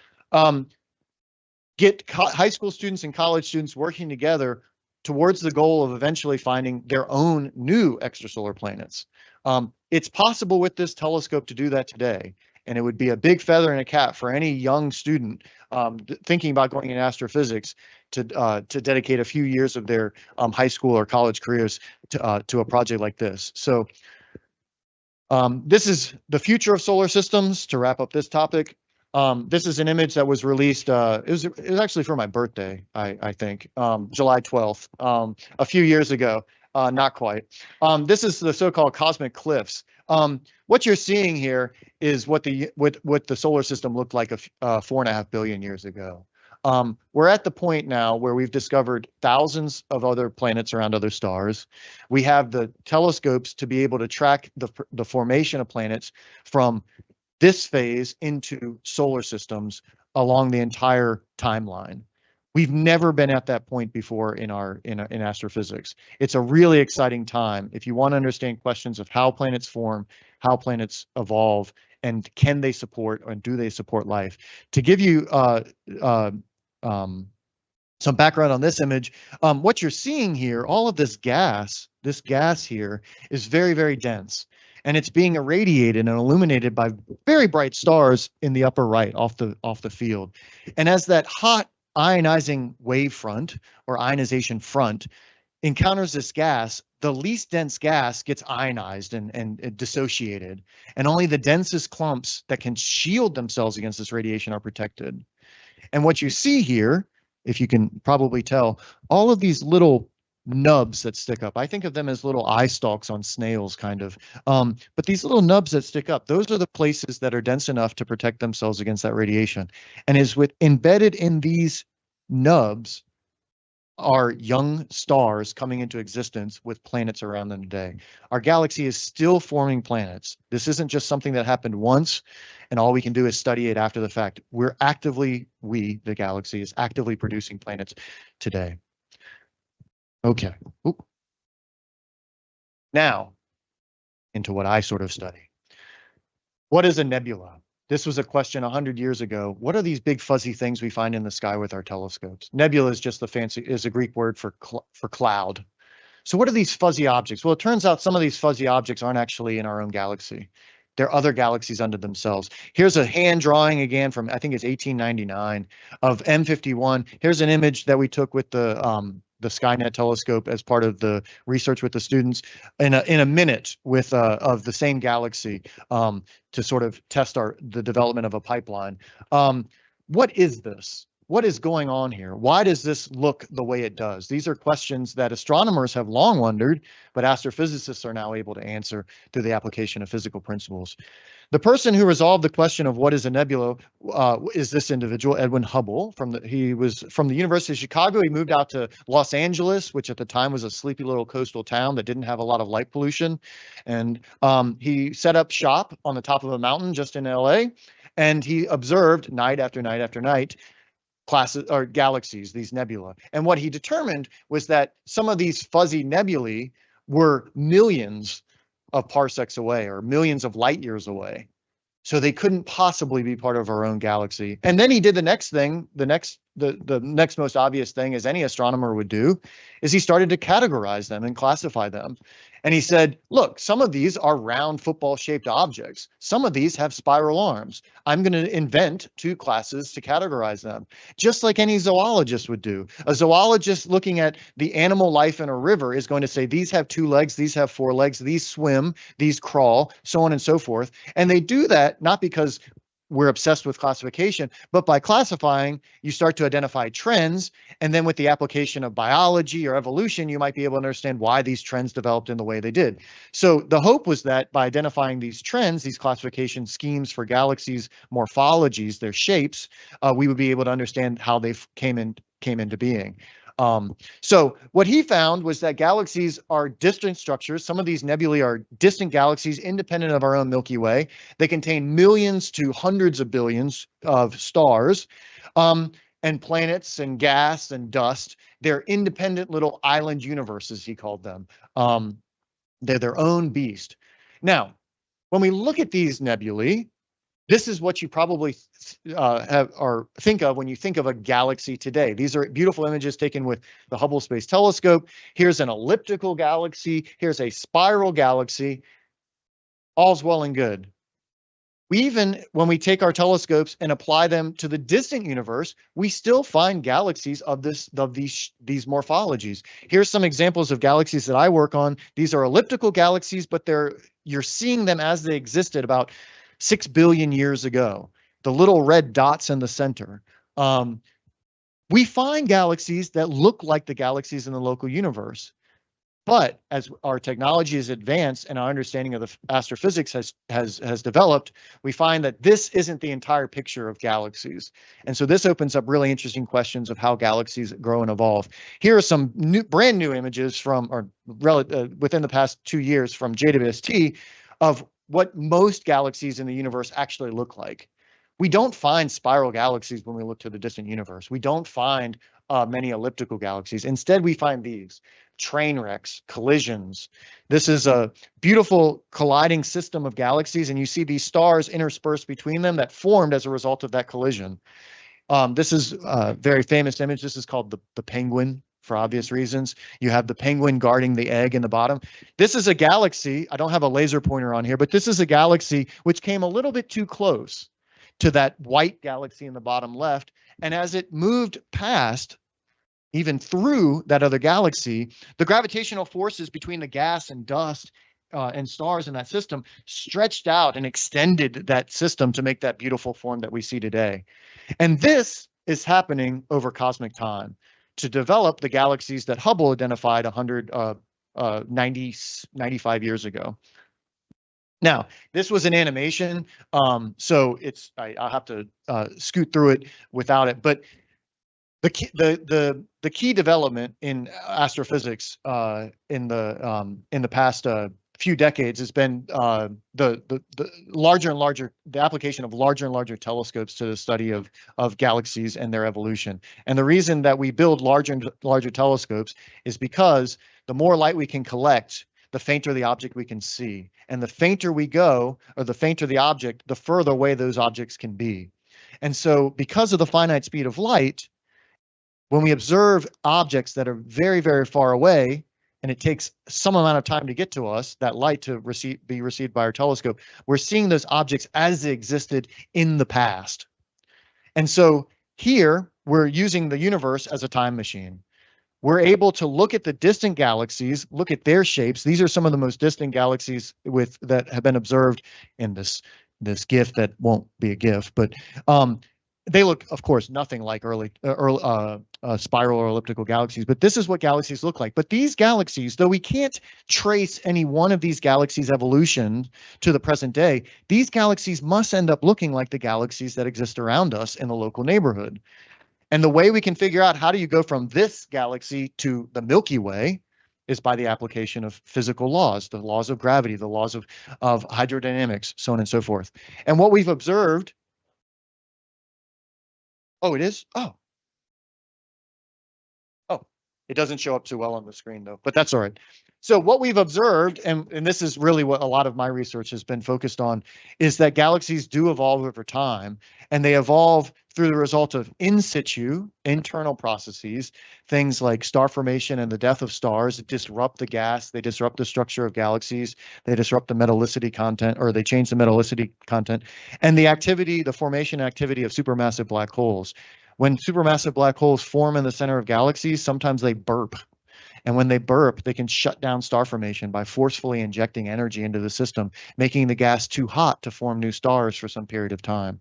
get high school students and college students working together towards the goal of eventually finding their own new extrasolar planets. It's possible with this telescope to do that today, and it would be a big feather in a cap for any young student thinking about going into astrophysics to dedicate a few years of their high school or college careers to a project like this. So this is the future of solar systems. To wrap up this topic, this is an image that was released. It was actually for my birthday, I think, July 12th, a few years ago. Not quite. This is the so-called cosmic cliffs. What you're seeing here is what the solar system looked like 4.5 billion years ago. We're at the point now where we've discovered thousands of other planets around other stars. We have the telescopes to be able to track the formation of planets from this phase into solar systems along the entire timeline. We've never been at that point before in astrophysics. It's a really exciting time if you want to understand questions of how planets form, how planets evolve, and can they support, and do they support life. To give you some background on this image, what you're seeing here, all of this gas here is very, very dense, and it's being irradiated and illuminated by very bright stars in the upper right off the field. And as that hot ionizing wave front or ionization front encounters this gas, the least dense gas gets ionized and dissociated, and only the densest clumps that can shield themselves against this radiation are protected. And what you see here, if you can probably tell, all of these little nubs that stick up, I think of them as little eye stalks on snails, kind of. But these little nubs that stick up, those are the places that are dense enough to protect themselves against that radiation. And embedded in these nubs are young stars coming into existence with planets around them today. Our galaxy is still forming planets. This isn't just something that happened once and all we can do is study it after the fact. The galaxy is actively producing planets today. Okay. Oop. Now, into what I sort of study. What is a nebula? This was a question 100 years ago. What are these big fuzzy things we find in the sky with our telescopes? Nebula is just is a Greek word for cloud. So what are these fuzzy objects? Well, it turns out some of these fuzzy objects aren't actually in our own galaxy. They're other galaxies unto themselves. Here's a hand drawing again from, I think it's 1899, of M51. Here's an image that we took with the Skynet telescope as part of the research with the students in a minute with of the same galaxy to sort of test the development of a pipeline. What is this? what is going on here? Why does this look the way it does? These are questions that astronomers have long wondered, but astrophysicists are now able to answer through the application of physical principles. The person who resolved the question of what is a nebula is this individual, Edwin Hubble. He was from the University of Chicago. He moved out to Los Angeles, which at the time was a sleepy little coastal town that didn't have a lot of light pollution. And he set up shop on the top of a mountain just in LA, and he observed night after night after night classes or galaxies, these nebula. And what he determined was that some of these fuzzy nebulae were millions of parsecs away or millions of light years away. So they couldn't possibly be part of our own galaxy. And then he did the next thing, the next most obvious thing, as any astronomer would do, is he started to categorize them and classify them. And he said, look, some of these are round football-shaped objects. Some of these have spiral arms. I'm going to invent two classes to categorize them, just like any zoologist would do. A zoologist looking at the animal life in a river is going to say, these have 2 legs, these have 4 legs, these swim, these crawl, so on and so forth. And they do that not because we're obsessed with classification, but by classifying, you start to identify trends. And then with the application of biology or evolution, you might be able to understand why these trends developed in the way they did. So the hope was that by identifying these trends, these classification schemes for galaxies, morphologies, their shapes, we would be able to understand how they came into being. So what he found was that galaxies are distant structures. Some of these nebulae are distant galaxies independent of our own Milky Way. They contain millions to hundreds of billions of stars, and planets and gas and dust. They're independent little island universes, he called them. They're their own beast. Now, when we look at these nebulae, this is what you probably have or think of when you think of a galaxy today. These are beautiful images taken with the Hubble Space Telescope. Here's an elliptical galaxy. Here's a spiral galaxy. All's well and good. When we take our telescopes and apply them to the distant universe, we still find galaxies of these morphologies. Here's some examples of galaxies that I work on. These are elliptical galaxies, but you're seeing them as they existed about 6 billion years ago, the little red dots in the center. We find galaxies that look like the galaxies in the local universe. But as our technology has advanced and our understanding of the astrophysics has developed, we find that this isn't the entire picture of galaxies. And so this opens up really interesting questions of how galaxies grow and evolve. Here are some brand new images within the past 2 years from JWST of what most galaxies in the universe actually look like. We don't find spiral galaxies when we look to the distant universe. We don't find many elliptical galaxies. Instead, we find these train wrecks, collisions. This is a beautiful colliding system of galaxies, and you see these stars interspersed between them that formed as a result of that collision. This is a very famous image. This is called the penguin, for obvious reasons. You have the penguin guarding the egg in the bottom. This is a galaxy. I don't have a laser pointer on here, but this is a galaxy which came a little bit too close to that white galaxy in the bottom left. And as it moved past, even through that other galaxy, the gravitational forces between the gas and dust and stars in that system stretched out and extended that system to make that beautiful form that we see today. And this is happening over cosmic time to develop the galaxies that Hubble identified 95 years ago. Now, this was an animation, so I'll have to scoot through it without it. But the key development in astrophysics in the past few decades has been the application of larger and larger telescopes to the study of galaxies and their evolution. And the reason that we build larger and larger telescopes is because the more light we can collect, the fainter the object we can see. And the fainter we go, or the fainter the object, the further away those objects can be. And so because of the finite speed of light, when we observe objects that are very, very far away, and it takes some amount of time to get to us, that light to be received by our telescope, we're seeing those objects as they existed in the past. And so here, we're using the universe as a time machine. We're able to look at the distant galaxies, look at their shapes. These are some of the most distant galaxies that have been observed in this GIF that won't be a GIF, but they look, of course, nothing like early spiral or elliptical galaxies, but this is what galaxies look like. But these galaxies, though we can't trace any one of these galaxies' evolution to the present day, these galaxies must end up looking like the galaxies that exist around us in the local neighborhood. And the way we can figure out how do you go from this galaxy to the Milky Way is by the application of physical laws, the laws of gravity, the laws of hydrodynamics, so on and so forth. And what we've observed. Oh, it is? Oh, it doesn't show up too well on the screen though, but that's all right. So what we've observed, and this is really what a lot of my research has been focused on, is that galaxies do evolve over time, and they evolve through the result of in situ, internal processes, things like star formation and the death of stars that disrupt the gas, they disrupt the structure of galaxies, they disrupt the metallicity content, or they change the metallicity content, and the activity, the formation activity of supermassive black holes. When supermassive black holes form in the center of galaxies, sometimes they burp. And when they burp, they can shut down star formation by forcefully injecting energy into the system, making the gas too hot to form new stars for some period of time.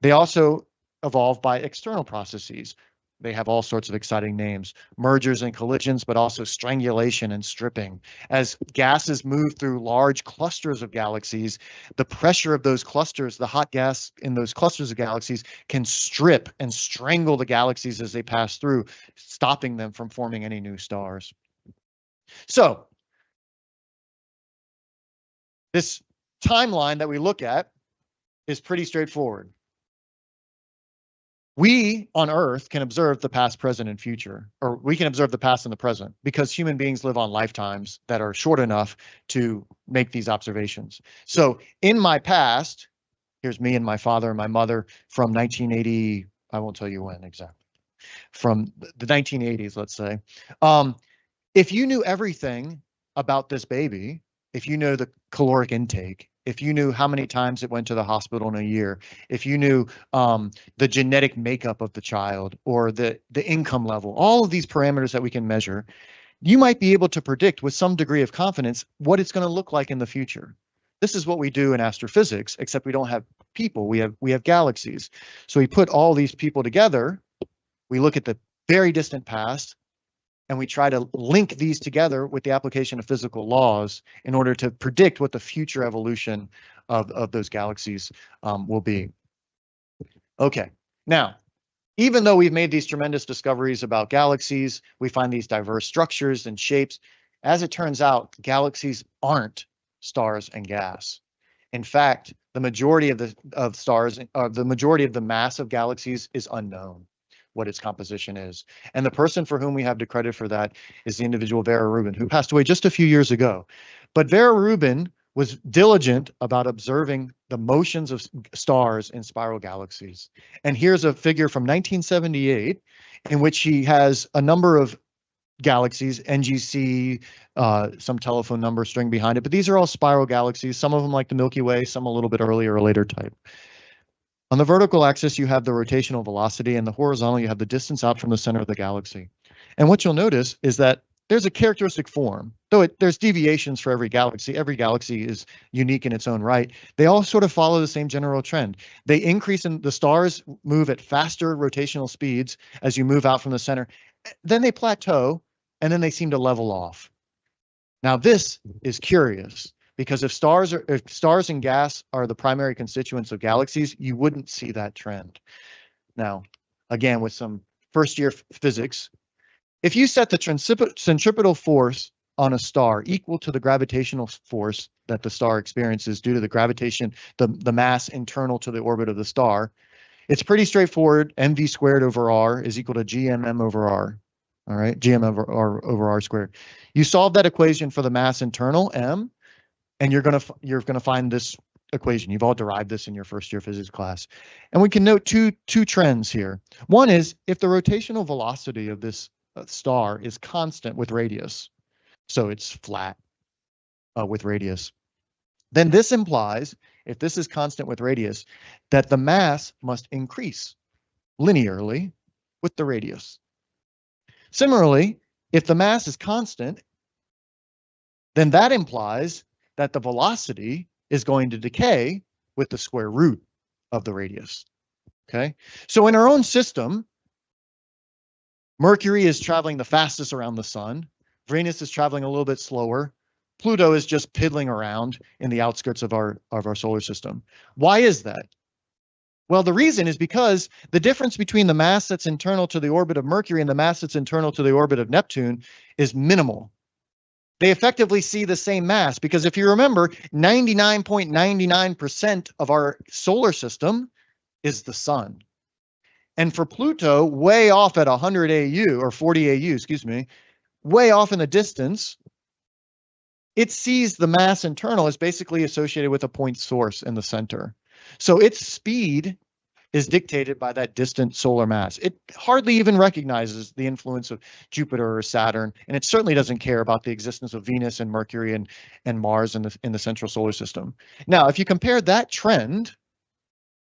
They also evolve by external processes. They have all sorts of exciting names, mergers and collisions, but also strangulation and stripping. As gases move through large clusters of galaxies, the pressure of those clusters, the hot gas in those clusters of galaxies, can strip and strangle the galaxies as they pass through, stopping them from forming any new stars. So this timeline that we look at is pretty straightforward. We on Earth can observe the past, present, and future, or we can observe the past and the present because human beings live on lifetimes that are short enough to make these observations. So in my past, here's me and my father and my mother from 1980, I won't tell you when exactly, from the 1980s, let's say. If you knew everything about this baby, if you know the caloric intake, if you knew how many times it went to the hospital in a year, if you knew the genetic makeup of the child or the income level, all of these parameters that we can measure, you might be able to predict with some degree of confidence what it's going to look like in the future. This is what we do in astrophysics, except we don't have people, we have galaxies. So we put all these people together, we look at the very distant past, and we try to link these together with the application of physical laws in order to predict what the future evolution of those galaxies will be. Okay, now, even though we've made these tremendous discoveries about galaxies, we find these diverse structures and shapes. As it turns out, galaxies aren't stars and gas. In fact, the majority of stars, the majority of the mass of galaxies is unknown, what its composition is. And the person for whom we have the credit for that is the individual Vera Rubin, who passed away just a few years ago. But Vera Rubin was diligent about observing the motions of stars in spiral galaxies. And here's a figure from 1978 in which he has a number of galaxies, NGC, some telephone number string behind it, but these are all spiral galaxies, some of them like the Milky Way, some a little bit earlier or later type. On the vertical axis, you have the rotational velocity, and the horizontal, you have the distance out from the center of the galaxy. And what you'll notice is that there's a characteristic form, though there's deviations for every galaxy. Every galaxy is unique in its own right. They all sort of follow the same general trend. They increase in the stars move at faster rotational speeds as you move out from the center. Then they plateau, and then they seem to level off. Now, this is curious, because if stars and gas are the primary constituents of galaxies, you wouldn't see that trend. Now, again, with some first-year physics, if you set the centripetal force on a star equal to the gravitational force that the star experiences due to the gravitation, the mass internal to the orbit of the star, it's pretty straightforward. MV squared over R is equal to GMM over R. All right, GM over R squared. You solve that equation for the mass internal, M, and you're gonna find this equation. You've all derived this in your first year physics class. And we can note two trends here. One is if the rotational velocity of this star is constant with radius, so it's flat with radius, then this implies, if this is constant with radius, that the mass must increase linearly with the radius. Similarly, if the mass is constant, then that implies that the velocity is going to decay with the square root of the radius. Okay, so in our own system, Mercury is traveling the fastest around the sun. Venus is traveling a little bit slower. Pluto is just piddling around in the outskirts of our solar system. Why is that? Well, the reason is because the difference between the mass that's internal to the orbit of Mercury and the mass that's internal to the orbit of Neptune is minimal. They effectively see the same mass because if you remember, 99.99% of our solar system is the sun. And for Pluto, way off at 100 AU or 40 AU, excuse me, way off in the distance, it sees the mass internal is basically associated with a point source in the center. So its speed is dictated by that distant solar mass. It hardly even recognizes the influence of Jupiter or Saturn, and it certainly doesn't care about the existence of Venus and Mercury and Mars in the central solar system. Now, if you compare that trend,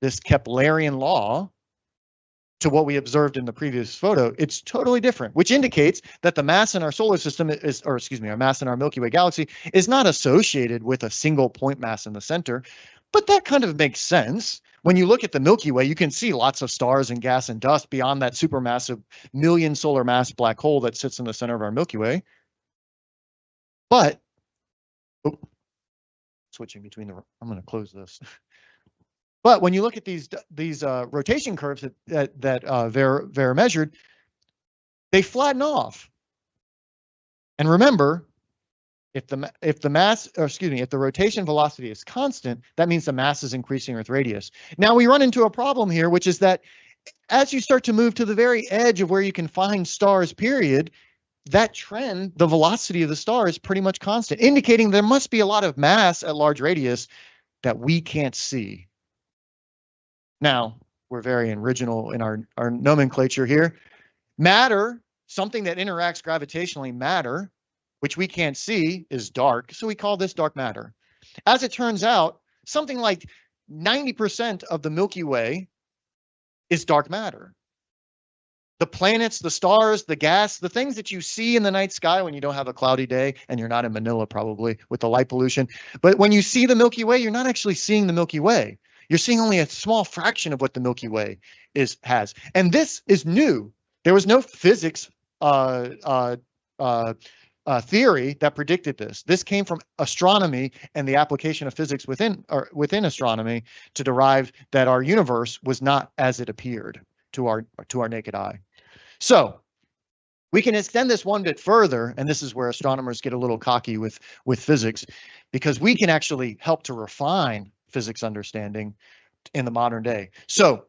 this Keplerian law, to what we observed in the previous photo, it's totally different, which indicates that the mass in our solar system is, or excuse me, our mass in our Milky Way galaxy is not associated with a single point mass in the center, but that kind of makes sense. When you look at the Milky Way, you can see lots of stars and gas and dust beyond that supermassive million solar mass black hole that sits in the center of our Milky Way. But, switching between the, I'm going to close this. But when you look at these rotation curves that Vera measured, they flatten off. And remember, if the mass, or excuse me, if the rotation velocity is constant, that means the mass is increasing with radius. Now we run into a problem here, which is that as you start to move to the very edge of where you can find stars, period, that trend, the velocity of the star is pretty much constant, indicating there must be a lot of mass at large radius that we can't see. Now, we're very original in our nomenclature here. Matter, something that interacts gravitationally, matter, which we can't see, is dark. So we call this dark matter. As it turns out, something like 90% of the Milky Way is dark matter. The planets, the stars, the gas, the things that you see in the night sky when you don't have a cloudy day, and you're not in Manila probably with the light pollution. But when you see the Milky Way, you're not actually seeing the Milky Way. You're seeing only a small fraction of what the Milky Way has. And this is new. There was no physics theory that predicted this. This came from astronomy and the application of physics within astronomy to derive that our universe was not as it appeared to our naked eye. So we can extend this one bit further, and this is where astronomers get a little cocky with physics, because we can actually help to refine physics understanding in the modern day. So,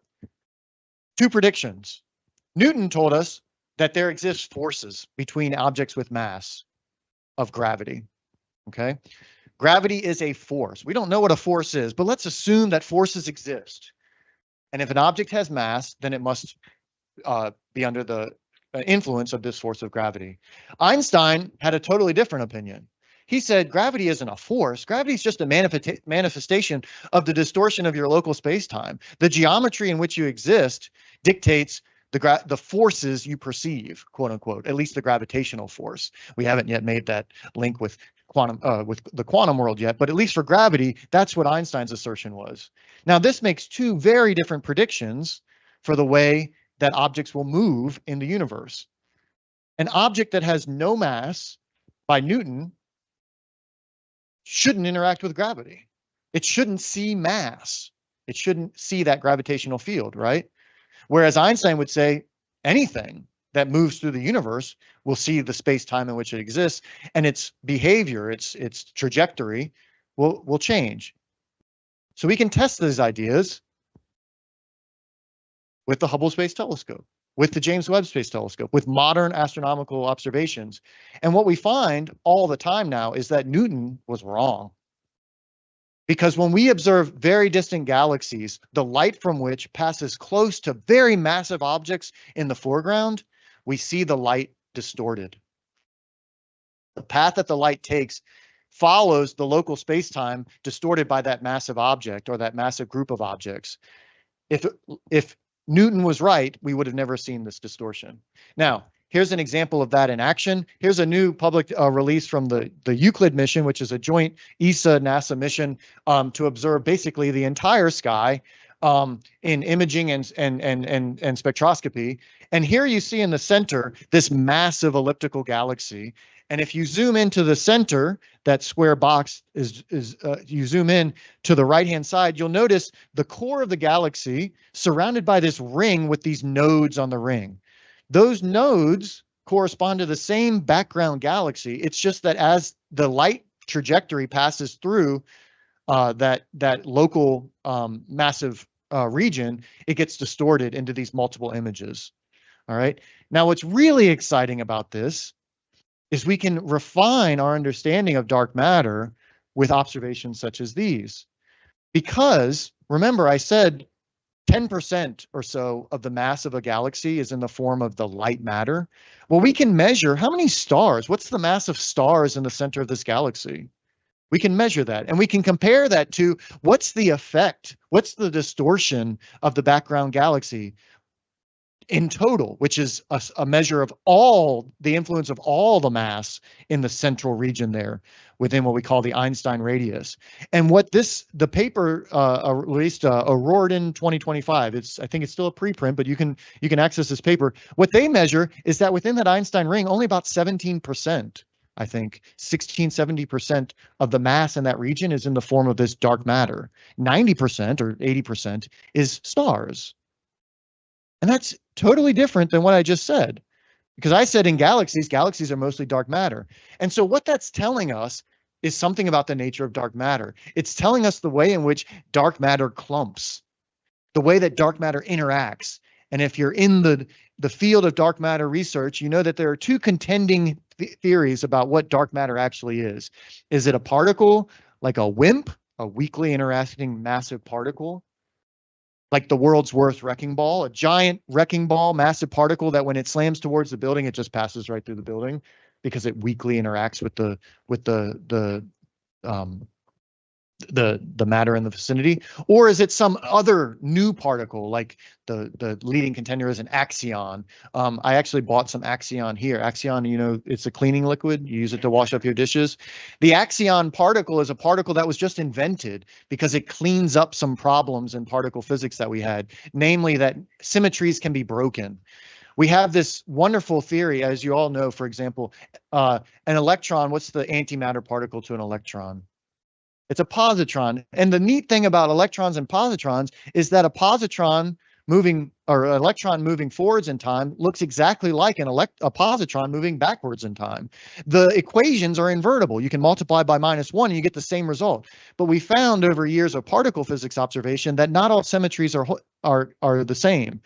two predictions. Newton told us that there exists forces between objects with mass of gravity. Okay? Gravity is a force. We don't know what a force is, but let's assume that forces exist. And if an object has mass, then it must be under the influence of this force of gravity. Einstein had a totally different opinion. He said gravity isn't a force. Gravity is just a manifestation of the distortion of your local space-time. The geometry in which you exist dictates the forces you perceive, quote unquote, at least the gravitational force. We haven't yet made that link with the quantum world yet, but at least for gravity, that's what Einstein's assertion was. Now, this makes two very different predictions for the way that objects will move in the universe. An object that has no mass, by Newton, shouldn't interact with gravity. It shouldn't see mass. It shouldn't see that gravitational field, right? Whereas Einstein would say anything that moves through the universe will see the space-time in which it exists, and its behavior, its trajectory will change. So we can test these ideas with the Hubble Space Telescope, with the James Webb Space Telescope, with modern astronomical observations. And what we find all the time now is that Newton was wrong. Because when we observe very distant galaxies, the light from which passes close to very massive objects in the foreground, we see the light distorted. The path that the light takes follows the local space-time distorted by that massive object or that massive group of objects. If Newton was right, we would have never seen this distortion. Now, here's an example of that in action. Here's a new public release from the Euclid mission, which is a joint ESA-NASA mission to observe basically the entire sky in imaging and spectroscopy. And here you see in the center this massive elliptical galaxy. And if you zoom into the center, that square box you zoom in to the right-hand side, you'll notice the core of the galaxy surrounded by this ring with these nodes on the ring. Those nodes correspond to the same background galaxy. It's just that as the light trajectory passes through that local massive region, it gets distorted into these multiple images. All right. Now, what's really exciting about this is we can refine our understanding of dark matter with observations such as these. Because remember, I said 10% or so of the mass of a galaxy is in the form of the light matter. Well, we can measure how many stars, what's the mass of stars in the center of this galaxy? We can measure that, and we can compare that to what's the effect, what's the distortion of the background galaxy in total, which is a measure of all the influence of all the mass in the central region there within what we call the Einstein radius. And what the paper released O'Riordan 2025, I think it's still a preprint, but you can access this paper. What they measure is that within that Einstein ring, only about 17%, I think 16-70% of the mass in that region is in the form of this dark matter. 90% or 80% is stars. And that's totally different than what I just said, because I said in galaxies are mostly dark matter. And so what that's telling us is something about the nature of dark matter. It's telling us the way in which dark matter clumps, the way that dark matter interacts. And if you're in the field of dark matter research, you know that there are two contending theories about what dark matter actually is. Is it a particle like a WIMP, a weakly interacting massive particle, like the world's worst wrecking ball, a giant wrecking ball, massive particle that when it slams towards the building, it just passes right through the building because it weakly interacts with the matter in the vicinity? Or is it some other new particle, like the leading contender is an axion? I actually bought some axion here. Axion, you know, it's a cleaning liquid. You use it to wash up your dishes. The axion particle is a particle that was just invented because it cleans up some problems in particle physics that we had, namely that symmetries can be broken. We have this wonderful theory, as you all know, for example, an electron, what's the antimatter particle to an electron? It's a positron. And the neat thing about electrons and positrons is that a positron moving or an electron moving forwards in time looks exactly like a positron moving backwards in time. The equations are invertible. You can multiply by -1 and you get the same result. But we found over years of particle physics observation that not all symmetries are the same.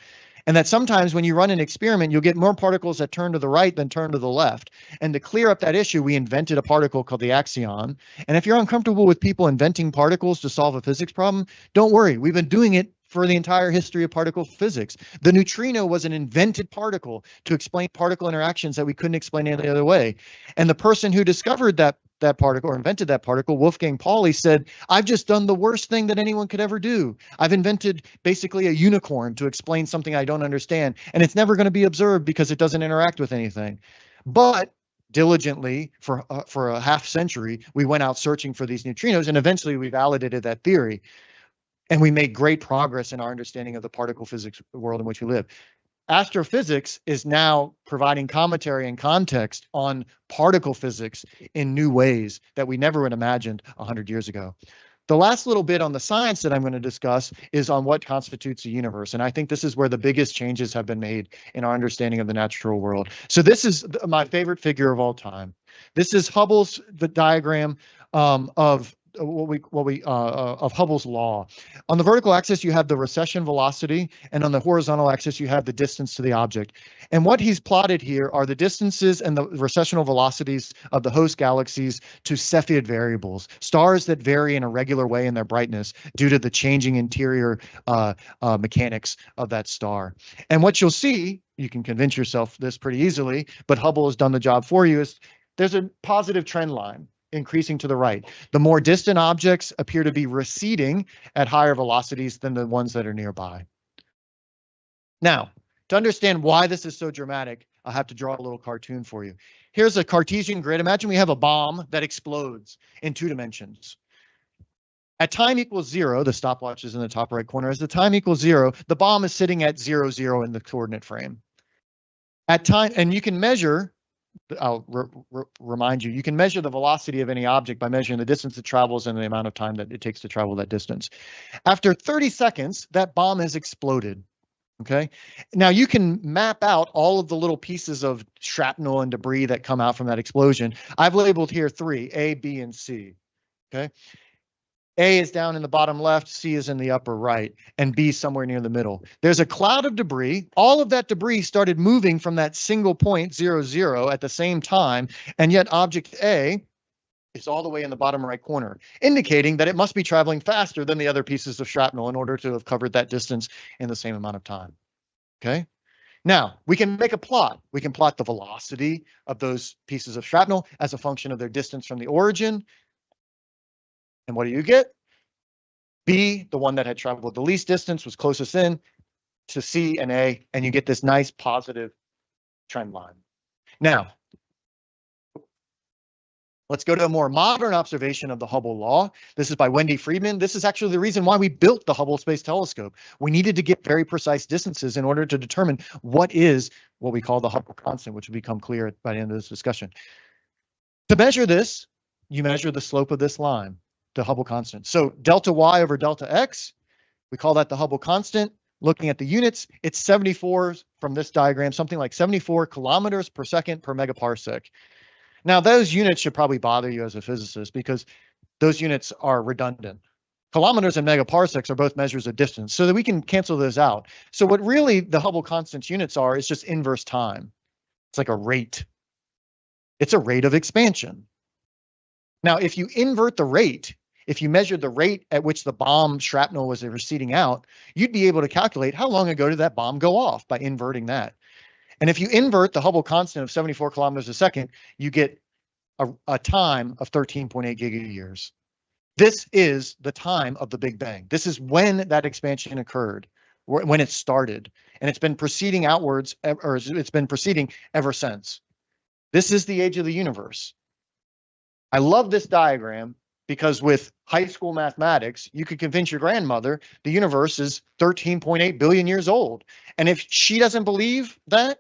And that sometimes when you run an experiment, you'll get more particles that turn to the right than turn to the left. And to clear up that issue, we invented a particle called the axion. And if you're uncomfortable with people inventing particles to solve a physics problem, don't worry. We've been doing it for the entire history of particle physics. The neutrino was an invented particle to explain particle interactions that we couldn't explain any other way. And the person who discovered that particle or invented that particle, Wolfgang Pauli, said, I've just done the worst thing that anyone could ever do. I've invented basically a unicorn to explain something I don't understand, and it's never going to be observed because it doesn't interact with anything. But diligently for a half century, we went out searching for these neutrinos, and eventually we validated that theory. And we made great progress in our understanding of the particle physics world in which we live. Astrophysics is now providing commentary and context on particle physics in new ways that we never would have imagined 100 years ago. The last little bit on the science that I'm going to discuss is on what constitutes a universe. And I think this is where the biggest changes have been made in our understanding of the natural world. So this is my favorite figure of all time. This is Hubble's diagram of Hubble's law. On the vertical axis, you have the recession velocity, and on the horizontal axis, you have the distance to the object. And what he's plotted here are the distances and the recessional velocities of the host galaxies to Cepheid variables, stars that vary in a regular way in their brightness due to the changing interior mechanics of that star. And what you'll see, you can convince yourself this pretty easily, but Hubble has done the job for you, is there's a positive trend line increasing to the right. The more distant objects appear to be receding at higher velocities than the ones that are nearby. Now, to understand why this is so dramatic, I'll have to draw a little cartoon for you. Here's a Cartesian grid. Imagine we have a bomb that explodes in 2 dimensions. At time equals 0, the stopwatch is in the top right corner. As the time equals 0, the bomb is sitting at 0, 0 in the coordinate frame. At time, and you can measure, I'll remind you, you can measure the velocity of any object by measuring the distance it travels and the amount of time that it takes to travel that distance. After 30 seconds, that bomb has exploded. Okay. Now you can map out all of the little pieces of shrapnel and debris that come out from that explosion. I've labeled here 3, A, B, and C. Okay. A is down in the bottom left, C is in the upper right, and B somewhere near the middle. There's a cloud of debris. All of that debris started moving from that single point, 0, 0, at the same time, and yet object A is all the way in the bottom right corner, indicating that it must be traveling faster than the other pieces of shrapnel in order to have covered that distance in the same amount of time. Okay. Now, we can make a plot. We can plot the velocity of those pieces of shrapnel as a function of their distance from the origin. And what do you get? B, the one that had traveled the least distance, was closest in to C and A, and you get this nice positive trend line. Now, let's go to a more modern observation of the Hubble law. This is by Wendy Friedman. This is actually the reason why we built the Hubble Space Telescope. We needed to get very precise distances in order to determine what is what we call the Hubble constant, which will become clear by the end of this discussion. To measure this, you measure the slope of this line, the Hubble constant. So delta y over delta x, we call that the Hubble constant. Looking at the units, it's 74 from this diagram, something like 74 kilometers per second per megaparsec. Now, those units should probably bother you as a physicist because those units are redundant. Kilometers and megaparsecs are both measures of distance, so that we can cancel those out. So what really the Hubble constant units are is just inverse time. It's like a rate. It's a rate of expansion. Now, if you invert the rate, if you measured the rate at which the bomb shrapnel was receding out, you'd be able to calculate how long ago did that bomb go off by inverting that. And if you invert the Hubble constant of 74 kilometers a second, you get a time of 13.8 gigayears. This is the time of the Big Bang. This is when that expansion occurred, when it started. And it's been proceeding outwards, or it's been proceeding ever since. This is the age of the universe. I love this diagram because with high school mathematics, you could convince your grandmother the universe is 13.8 billion years old. And if she doesn't believe that,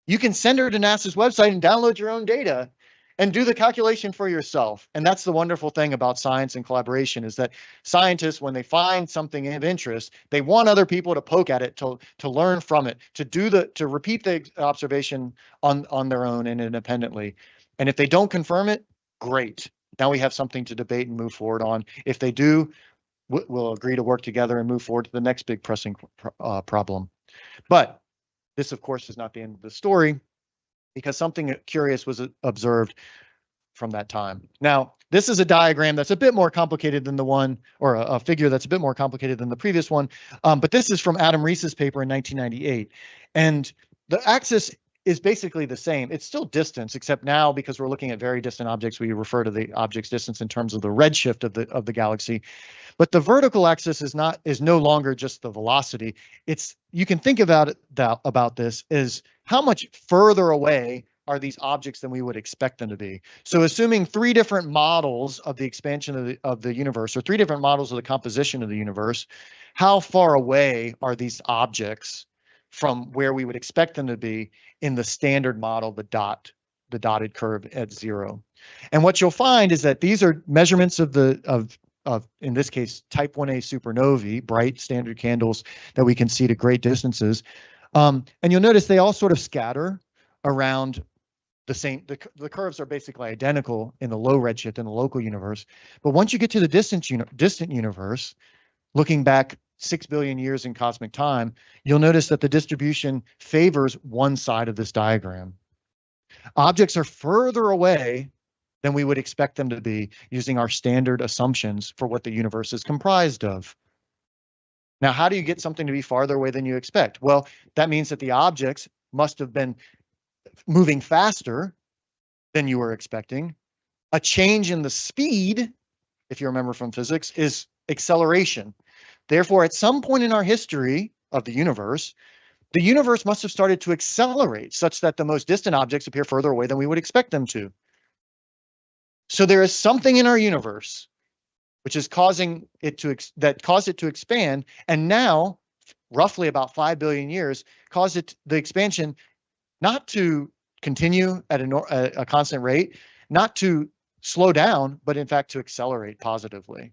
you can send her to NASA's website and download your own data and do the calculation for yourself. And that's the wonderful thing about science and collaboration is that scientists, when they find something of interest, they want other people to poke at it, to learn from it, to repeat the observation on their own and independently. And if they don't confirm it, great. Now we have something to debate and move forward on. If they do, we'll agree to work together and move forward to the next big pressing problem. But this, of course, is not the end of the story because something curious was observed from that time. Now, this is a diagram that's a bit more complicated than the one, or a figure that's a bit more complicated than the previous one, but this is from Adam Rees's paper in 1998. And the axis is basically the same. It's still distance, except now because we're looking at very distant objects, we refer to the object's distance in terms of the redshift of the galaxy. But the vertical axis is no longer just the velocity. You can think about this is how much further away are these objects than we would expect them to be. So assuming 3 different models of the expansion of the universe, or 3 different models of the composition of the universe, how far away are these objects from where we would expect them to be in the standard model, the dotted curve at 0. And what you'll find is that these are measurements of in this case, type 1a supernovae, bright standard candles that we can see to great distances. And you'll notice they all sort of scatter around the same, the curves are basically identical in the low redshift in the local universe. But once you get to the distant universe, looking back 6 billion years in cosmic time, you'll notice that the distribution favors one side of this diagram. Objects are further away than we would expect them to be using our standard assumptions for what the universe is comprised of. Now, how do you get something to be farther away than you expect? Well, that means that the objects must have been moving faster than you were expecting. A change in the speed, if you remember from physics, is acceleration. Therefore, at some point in our history of the universe must have started to accelerate such that the most distant objects appear further away than we would expect them to. So there is something in our universe which is causing it to that caused it to expand, and now, roughly about 5 billion years, caused the expansion not to continue at a constant rate, not to slow down, but in fact to accelerate positively.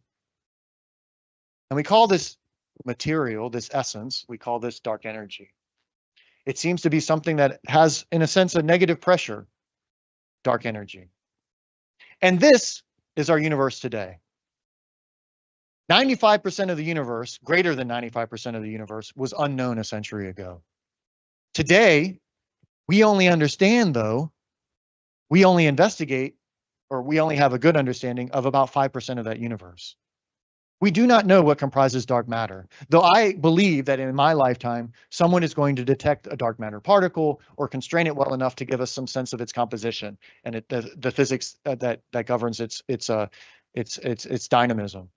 And we call this material, this essence, we call this dark energy. It seems to be something that has, in a sense, a negative pressure, dark energy. And this is our universe today. 95% of the universe, greater than 95% of the universe, was unknown a century ago. Today, we only understand, though, we only investigate, or we only have a good understanding of about 5% of that universe. We do not know what comprises dark matter, though I believe that in my lifetime, someone is going to detect a dark matter particle or constrain it well enough to give us some sense of its composition and the physics that governs its dynamism.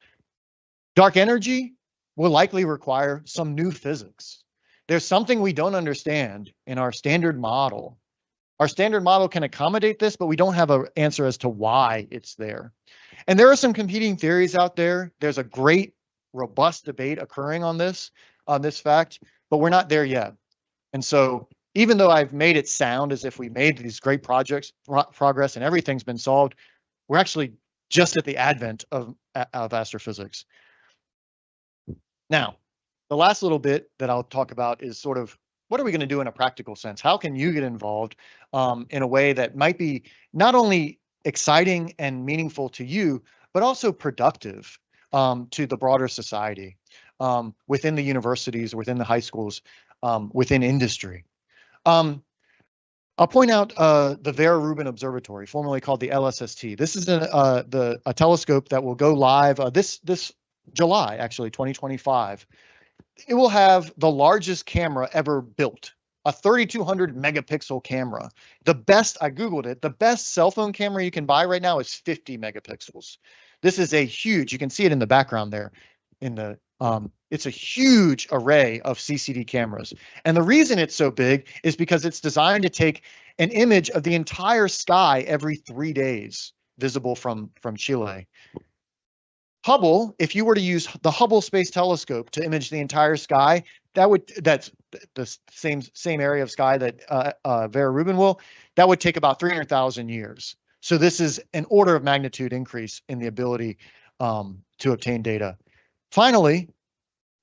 Dark energy will likely require some new physics. There's something we don't understand in our standard model. Our standard model can accommodate this, but we don't have an answer as to why it's there. And there are some competing theories out there. There's a great, robust debate occurring on this fact, but we're not there yet. And so even though I've made it sound as if we made these great progress and everything's been solved, we're actually just at the advent of astrophysics. Now, the last little bit that I'll talk about is sort of what are we going to do in a practical sense? How can you get involved in a way that might be not only exciting and meaningful to you, but also productive to the broader society, within the universities, within the high schools, within industry. I'll point out the Vera Rubin Observatory, formerly called the LSST. This is a telescope that will go live this July, actually, 2025. It will have the largest camera ever built, a 3,200 megapixel camera. The best, I Googled it, the best cell phone camera you can buy right now is 50 megapixels. This is a huge, you can see it in the background there, it's a huge array of CCD cameras. And the reason it's so big is because it's designed to take an image of the entire sky every 3 days, visible from Chile. Hubble, if you were to use the Hubble Space Telescope to image the entire sky, that's the same area of sky that Vera Rubin will, that would take about 300,000 years. So this is an order of magnitude increase in the ability to obtain data. Finally,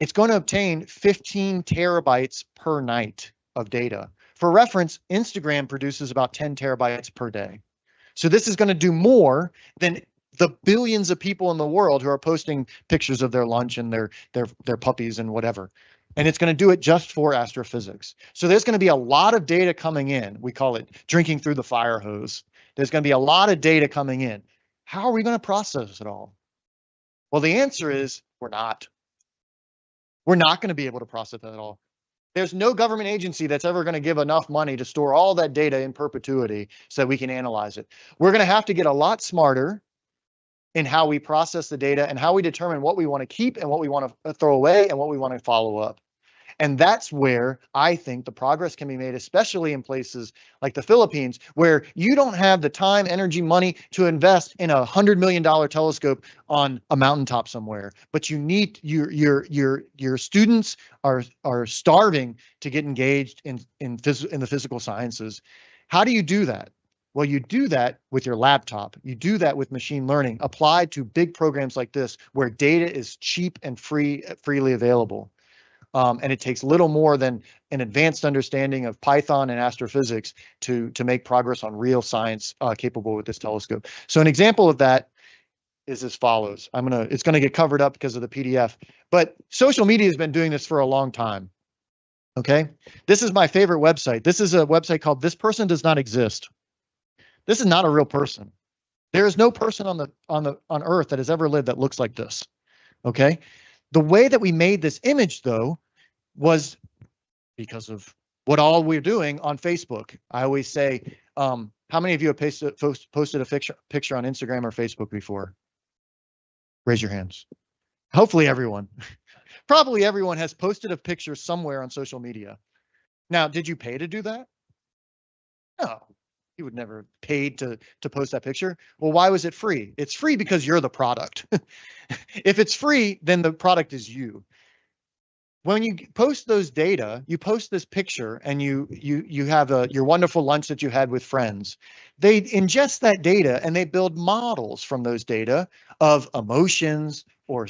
it's going to obtain 15 terabytes per night of data. For reference, Instagram produces about 10 terabytes per day. So this is going to do more than the billions of people in the world who are posting pictures of their lunch and their puppies and whatever. And it's going to do it just for astrophysics. So there's going to be a lot of data coming in. We call it drinking through the fire hose. There's going to be a lot of data coming in. How are we going to process it all? Well, the answer is we're not. We're not going to be able to process it all. There's no government agency that's ever going to give enough money to store all that data in perpetuity so that we can analyze it. We're going to have to get a lot smarter in how we process the data and how we determine what we want to keep and what we want to throw away and what we want to follow up. And that's where I think the progress can be made, especially in places like the Philippines, where you don't have the time, energy, money to invest in a $100 million telescope on a mountaintop somewhere. But you need your students are starving to get engaged in the physical sciences. How do you do that? Well, you do that with your laptop. You do that with machine learning applied to big programs like this, where data is cheap and freely available. And it takes little more than an advanced understanding of Python and astrophysics to make progress on real science capable with this telescope. So an example of that is as follows. It's gonna get covered up because of the PDF, but social media has been doing this for a long time. Okay, this is my favorite website. This is a website called "This Person Does Not Exist." This is not a real person. There is no person on Earth that has ever lived that looks like this. Okay, the way that we made this image, though, was because of what all we're doing on Facebook. I always say, how many of you have posted a picture on Instagram or Facebook before? Raise your hands. Hopefully everyone. Probably everyone has posted a picture somewhere on social media. Now, did you pay to do that? No. He would never have paid to post that picture. Well, why was it free? It's free because you're the product. If it's free, then the product is you. When you post those data, you post this picture and you have your wonderful lunch that you had with friends. They ingest that data and they build models from those data of emotions or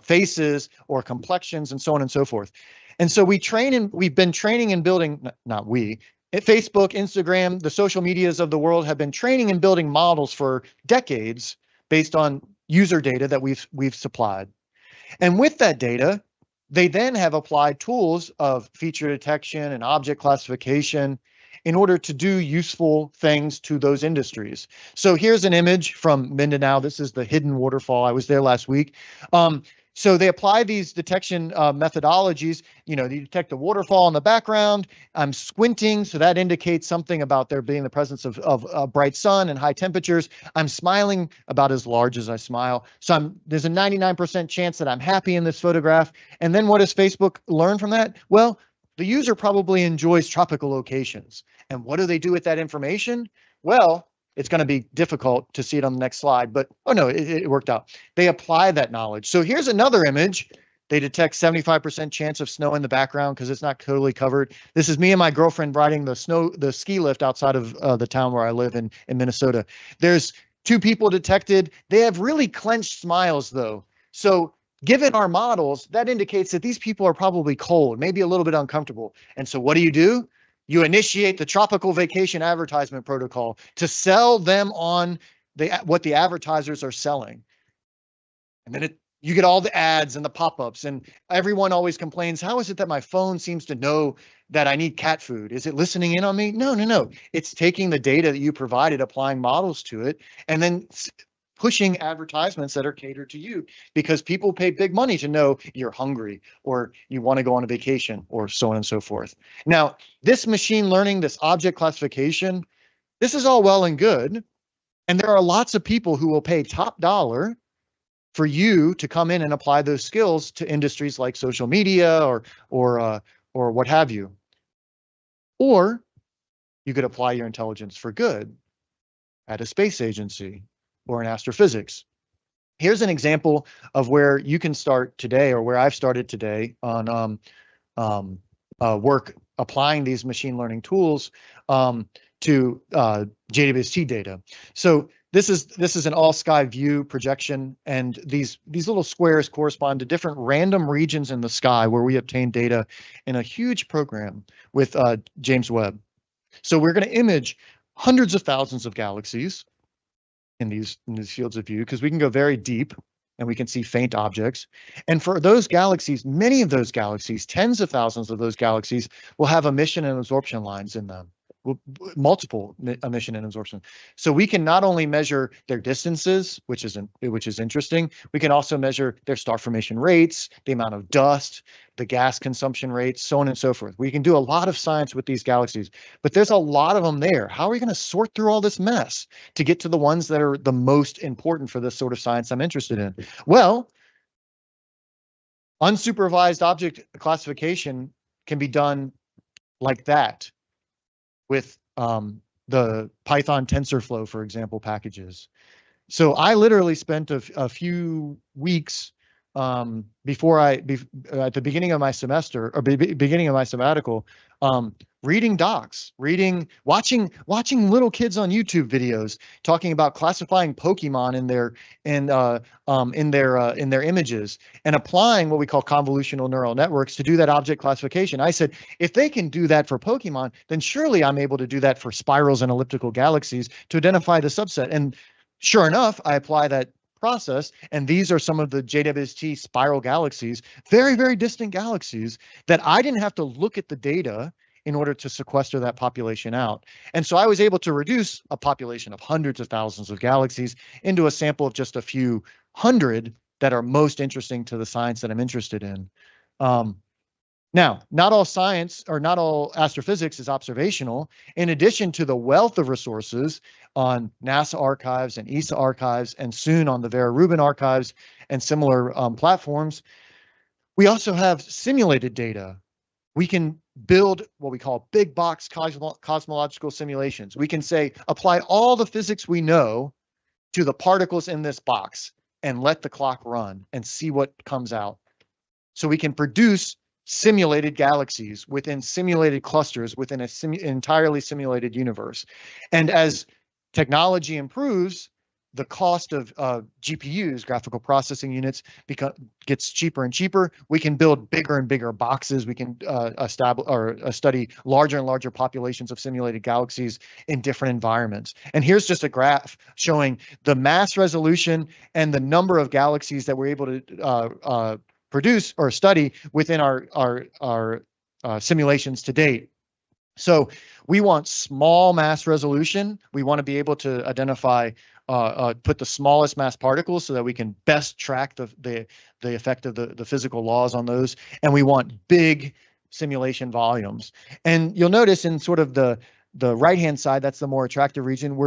faces or complexions and so on and so forth. And so we've been training and building, not we, Facebook, Instagram, the social medias of the world have been training and building models for decades based on user data that we've supplied. And with that data, they then have applied tools of feature detection and object classification in order to do useful things to those industries. So here's an image from Mindanao. This is the hidden waterfall. I was there last week. So they apply these detection methodologies. You know, you detect a waterfall in the background. I'm squinting, so that indicates something about there being the presence of bright sun and high temperatures. I'm smiling about as large as I smile. So there's a 99% chance that I'm happy in this photograph. And then what does Facebook learn from that? Well, the user probably enjoys tropical locations. And what do they do with that information? Well, it's going to be difficult to see it on the next slide, but oh no, it worked out. They apply that knowledge. So here's another image. They detect 75% chance of snow in the background because it's not totally covered. This is me and my girlfriend riding the ski lift outside of the town where I live in Minnesota. There's 2 people detected. They have really clenched smiles though. So given our models, that indicates that these people are probably cold, maybe a little bit uncomfortable. And so what do? You initiate the tropical vacation advertisement protocol to sell them on what the advertisers are selling. And then you get all the ads and the pop-ups, and everyone always complains, how is it that my phone seems to know that I need cat food? Is it listening in on me? No. It's taking the data that you provided, applying models to it, and then pushing advertisements that are catered to you, because people pay big money to know you're hungry or you want to go on a vacation or so on and so forth. Now, this machine learning, this object classification, this is all well and good. And there are lots of people who will pay top dollar for you to come in and apply those skills to industries like social media or what have you. Or you could apply your intelligence for good at a space agency or in astrophysics. Here's an example of where you can start today, or where I've started today on work applying these machine learning tools to JWST data. So this is an all sky view projection, and these little squares correspond to different random regions in the sky where we obtain data in a huge program with James Webb. So we're going to image hundreds of thousands of galaxies in these fields of view, because we can go very deep and we can see faint objects. And for those galaxies, many of those galaxies, tens of thousands of those galaxies, will have emission and absorption lines in them, multiple emission and absorption. So we can not only measure their distances, which is interesting, we can also measure their star formation rates, the amount of dust, the gas consumption rates, so on and so forth. We can do a lot of science with these galaxies, but there's a lot of them there. How are we going to sort through all this mess to get to the ones that are the most important for this sort of science I'm interested in? Well, unsupervised object classification can be done like that with the Python TensorFlow, for example, packages. So I literally spent a few weeks before at the beginning of my semester, or beginning of my sabbatical, reading docs, watching little kids on YouTube videos talking about classifying Pokemon in their images, and applying what we call convolutional neural networks to do that object classification. I said, if they can do that for Pokemon, then surely I'm able to do that for spirals and elliptical galaxies to identify the subset. And sure enough, I apply that process, and these are some of the JWST spiral galaxies, very, very distant galaxies that I didn't have to look at the data in order to sequester that population out. And so I was able to reduce a population of hundreds of thousands of galaxies into a sample of just a few hundred that are most interesting to the science that I'm interested in. Now, not all science or not all astrophysics is observational. In addition to the wealth of resources on NASA archives and ESA archives, and soon on the Vera Rubin archives and similar platforms, we also have simulated data. We can build what we call big box cosmological simulations. We can say, apply all the physics we know to the particles in this box and let the clock run and see what comes out. So we can produce simulated galaxies within simulated clusters within an entirely simulated universe. And as technology improves, the cost of GPUs, graphical processing units, gets cheaper and cheaper. We can build bigger and bigger boxes. We can establish or study larger and larger populations of simulated galaxies in different environments. And here's just a graph showing the mass resolution and the number of galaxies that we're able to produce or study within our simulations to date. So we want small mass resolution. We want to be able to identify, put the smallest mass particles so that we can best track the effect of the physical laws on those. And we want big simulation volumes. And you'll notice in sort of the right-hand side, that's the more attractive region.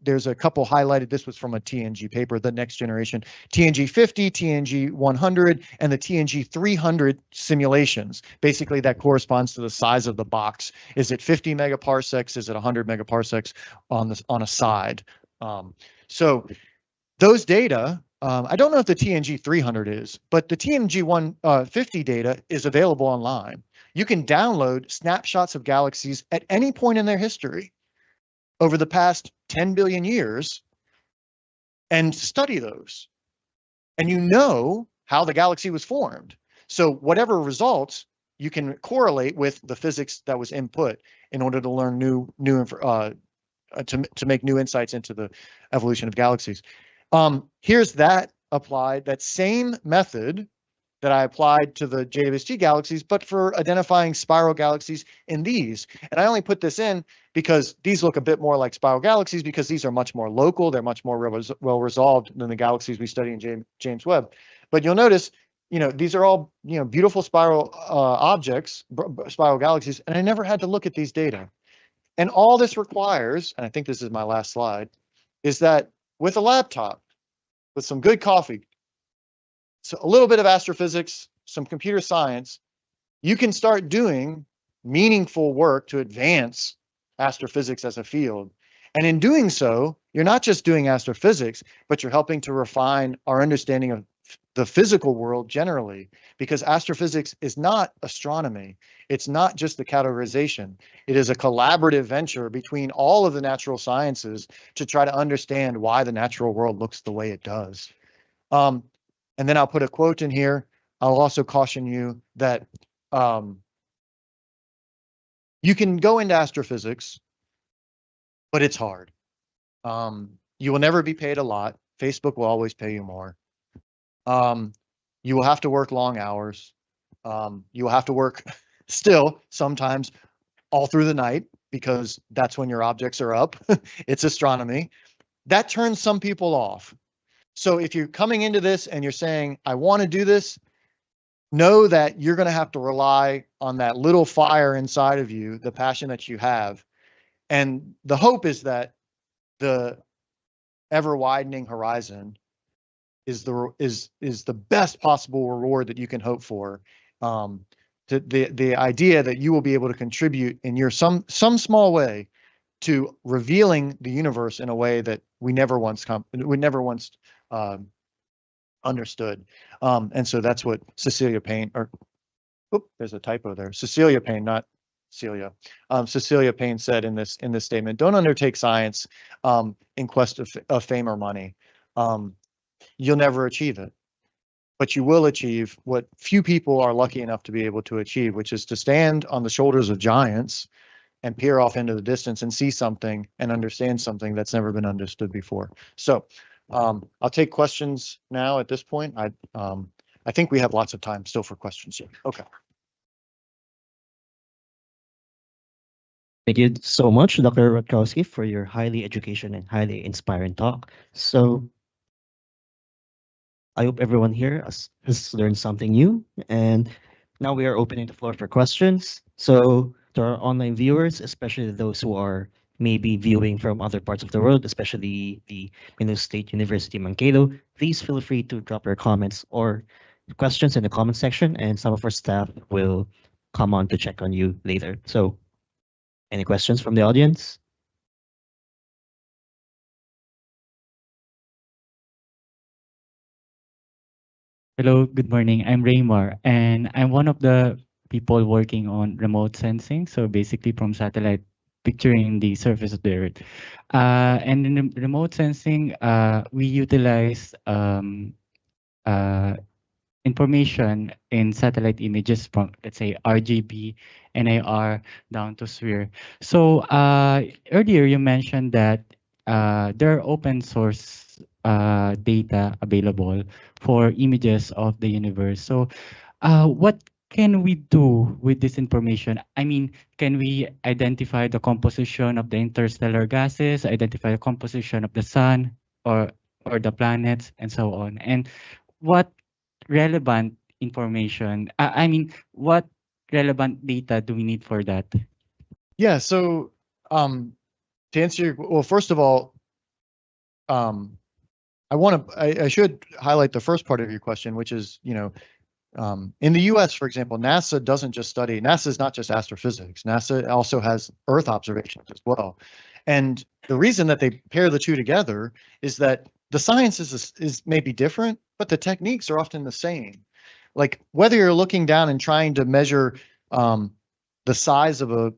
There's a couple highlighted. This was from a TNG paper, the next generation, TNG 50, TNG 100, and the TNG 300 simulations. Basically, that corresponds to the size of the box. Is it 50 megaparsecs? Is it 100 megaparsecs on a side? So those data, I don't know if the TNG 300 is, but the TNG 150 data is available online. You can download snapshots of galaxies at any point in their history over the past 10 billion years and study those. And you know how the galaxy was formed. So whatever results, you can correlate with the physics that was input in order to learn to make new insights into the evolution of galaxies. Here's that applied, that same method that I applied to the JWST galaxies, but for identifying spiral galaxies in these. And I only put this in because these look a bit more like spiral galaxies because these are much more local. They're much more well resolved than the galaxies we study in James Webb. But you'll notice, these are all, beautiful spiral objects, spiral galaxies, and I never had to look at these data. And all this requires, and I think this is my last slide, is that with a laptop, with some good coffee, so a little bit of astrophysics, some computer science, you can start doing meaningful work to advance astrophysics as a field. And in doing so, you're not just doing astrophysics, but you're helping to refine our understanding of the physical world generally, because astrophysics is not astronomy. It's not just the categorization. It is a collaborative venture between all of the natural sciences to try to understand why the natural world looks the way it does. And then I'll put a quote in here. I'll also caution you that you can go into astrophysics, but it's hard. You will never be paid a lot. Facebook will always pay you more. You will have to work long hours. You will have to work still sometimes all through the night because that's when your objects are up. It's astronomy. That turns some people off. So if you're coming into this and you're saying, I want to do this, know that you're going to have to rely on that little fire inside of you, the passion that you have. And the hope is that the ever widening horizon is the best possible reward that you can hope for. The idea that you will be able to contribute in your some small way to revealing the universe in a way that we never once understood. And so that's what Cecilia Payne, there's a typo there. Cecilia Payne, not Celia. Cecilia Payne said in this statement, don't undertake science in quest of fame or money. You'll never achieve it. But you will achieve what few people are lucky enough to be able to achieve, which is to stand on the shoulders of giants and peer off into the distance and see something and understand something that's never been understood before. So I'll take questions now at this point. I think we have lots of time still for questions. Okay. Thank you so much, Dr. Rutkowski, for your highly educational and highly inspiring talk. So I hope everyone here has learned something new. And now we are opening the floor for questions. So to our online viewers, especially those who are maybe viewing from other parts of the world, especially the State University Mankato, please feel free to drop your comments or questions in the comment section, and some of our staff will come on to check on you later. So, any questions from the audience? Hello, good morning. I'm Raymar, and I'm one of the people working on remote sensing. So basically, from satellite picturing the surface of the Earth. And in remote sensing, we utilize uh, information in satellite images from, let's say, RGB, NIR down to sphere. So earlier you mentioned that there are open source data available for images of the universe. So what can we do with this information? I mean, can we identify the composition of the interstellar gases, identify the composition of the sun or the planets, and so on? And what relevant information, I mean, what relevant data do we need for that? Yeah. So to answer your, well, first of all, I should highlight the first part of your question, which is, in the US, for example, NASA is not just astrophysics. NASA also has Earth observations as well. And the reason that they pair the two together is that the science is maybe different, but the techniques are often the same. Like whether you're looking down and trying to measure the size of a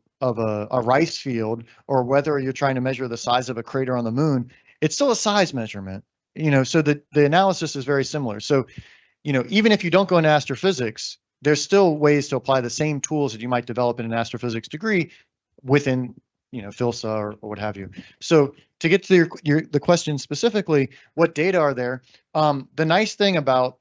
rice field, or whether you're trying to measure the size of a crater on the moon, it's still a size measurement. So the analysis is very similar. So even if you don't go into astrophysics, there's still ways to apply the same tools that you might develop in an astrophysics degree within, PhilSA or what have you. So to get to the question specifically, what data are there? The nice thing about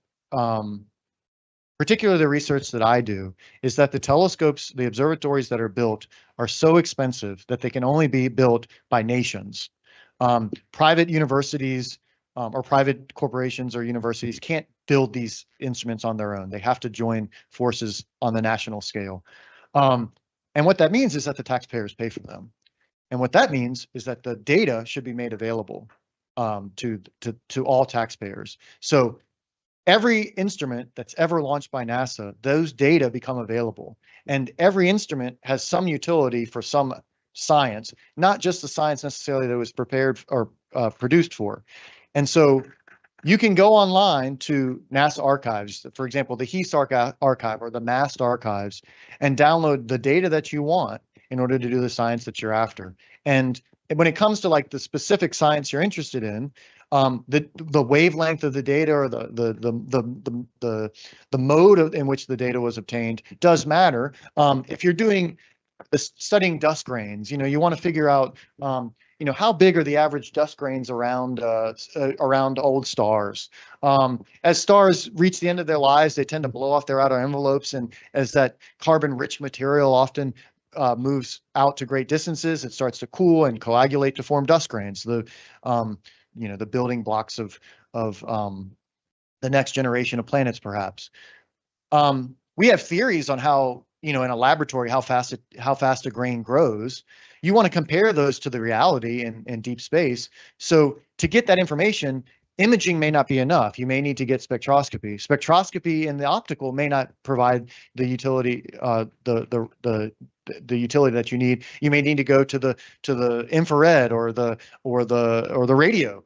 particularly the research that I do is that the telescopes, the observatories that are built are so expensive that they can only be built by nations. Private universities or private corporations or universities can't build these instruments on their own. They have to join forces on the national scale. And what that means is that the taxpayers pay for them. And what that means is that the data should be made available to all taxpayers. So every instrument that's ever launched by NASA, those data become available. And every instrument has some utility for some science, not just the science necessarily that was prepared or produced for. And so you can go online to NASA archives, for example, the HEAS archive or the MAST archives, and download the data that you want in order to do the science that you're after. And when it comes to like the specific science you're interested in, the wavelength of the data or the mode in which the data was obtained does matter. If you're doing studying dust grains, you want to figure out how big are the average dust grains around old stars. As stars reach the end of their lives, they tend to blow off their outer envelopes, and as that carbon-rich material often moves out to great distances, it starts to cool and coagulate to form dust grains. The building blocks of the next generation of planets, perhaps. We have theories on how, in a laboratory, how fast a grain grows. You want to compare those to the reality in deep space. So to get that information, imaging may not be enough. You may need to get spectroscopy. Spectroscopy in the optical may not provide the utility, the utility that you need. You may need to go to the infrared or the radio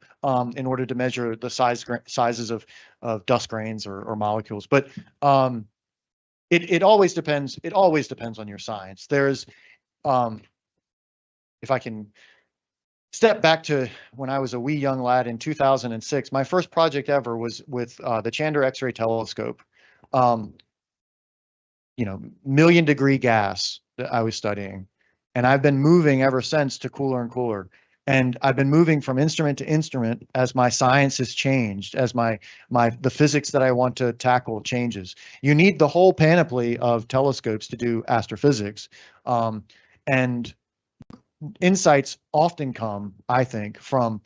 in order to measure the sizes of dust grains or molecules. But it always depends. It always depends on your science. There's if I can step back to when I was a wee young lad in 2006, my first project ever was with the Chandra X-ray telescope. Million degree gas that I was studying, and I've been moving ever since to cooler and cooler. And I've been moving from instrument to instrument as my science has changed, as the physics that I want to tackle changes. You need the whole panoply of telescopes to do astrophysics, and insights often come, I think, from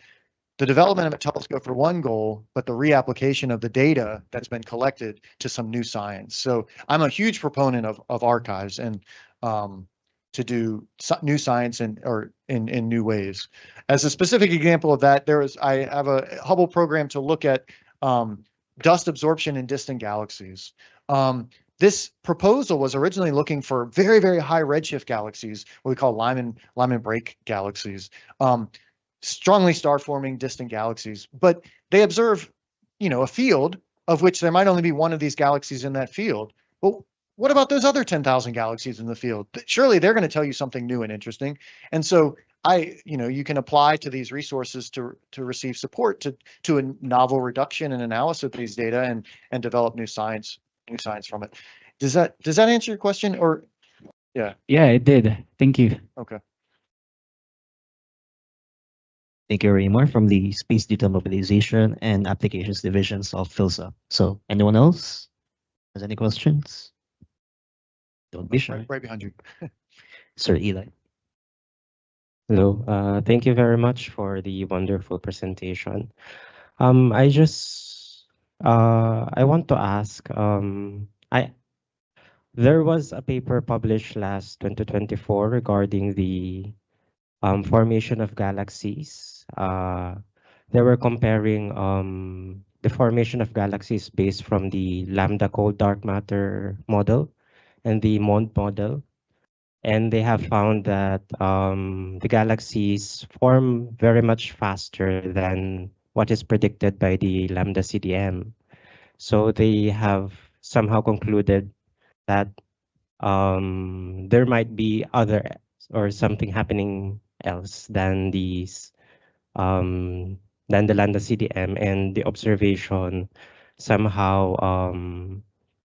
the development of a telescope for one goal, but the reapplication of the data that's been collected to some new science. So I'm a huge proponent of archives and to do new science in new ways. As a specific example of that, I have a Hubble program to look at dust absorption in distant galaxies. this proposal was originally looking for very, very high redshift galaxies, what we call Lyman break galaxies, strongly star-forming distant galaxies. But they observe, a field of which there might only be one of these galaxies in that field. Well, what about those other 10,000 galaxies in the field? Surely they're going to tell you something new and interesting. And so you can apply to these resources to receive support to a novel reduction and analysis of these data and develop new science from it. Does that answer your question? Or yeah. Yeah, it did. Thank you. Okay. Thank you, Raymar, from the Space Data Mobilization and Applications Divisions of PhilSA. So, anyone else has any questions? Don't be shy. Right behind you. Sir Eli. Hello, thank you very much for the wonderful presentation. I want to ask, there was a paper published last 2024 regarding the formation of galaxies. They were comparing the formation of galaxies based from the lambda cold dark matter model and the MOND model. And they have found that the galaxies form very much faster than what is predicted by the lambda CDM. So they have somehow concluded that there might be other or something happening else than than the lambda CDM, and the observation somehow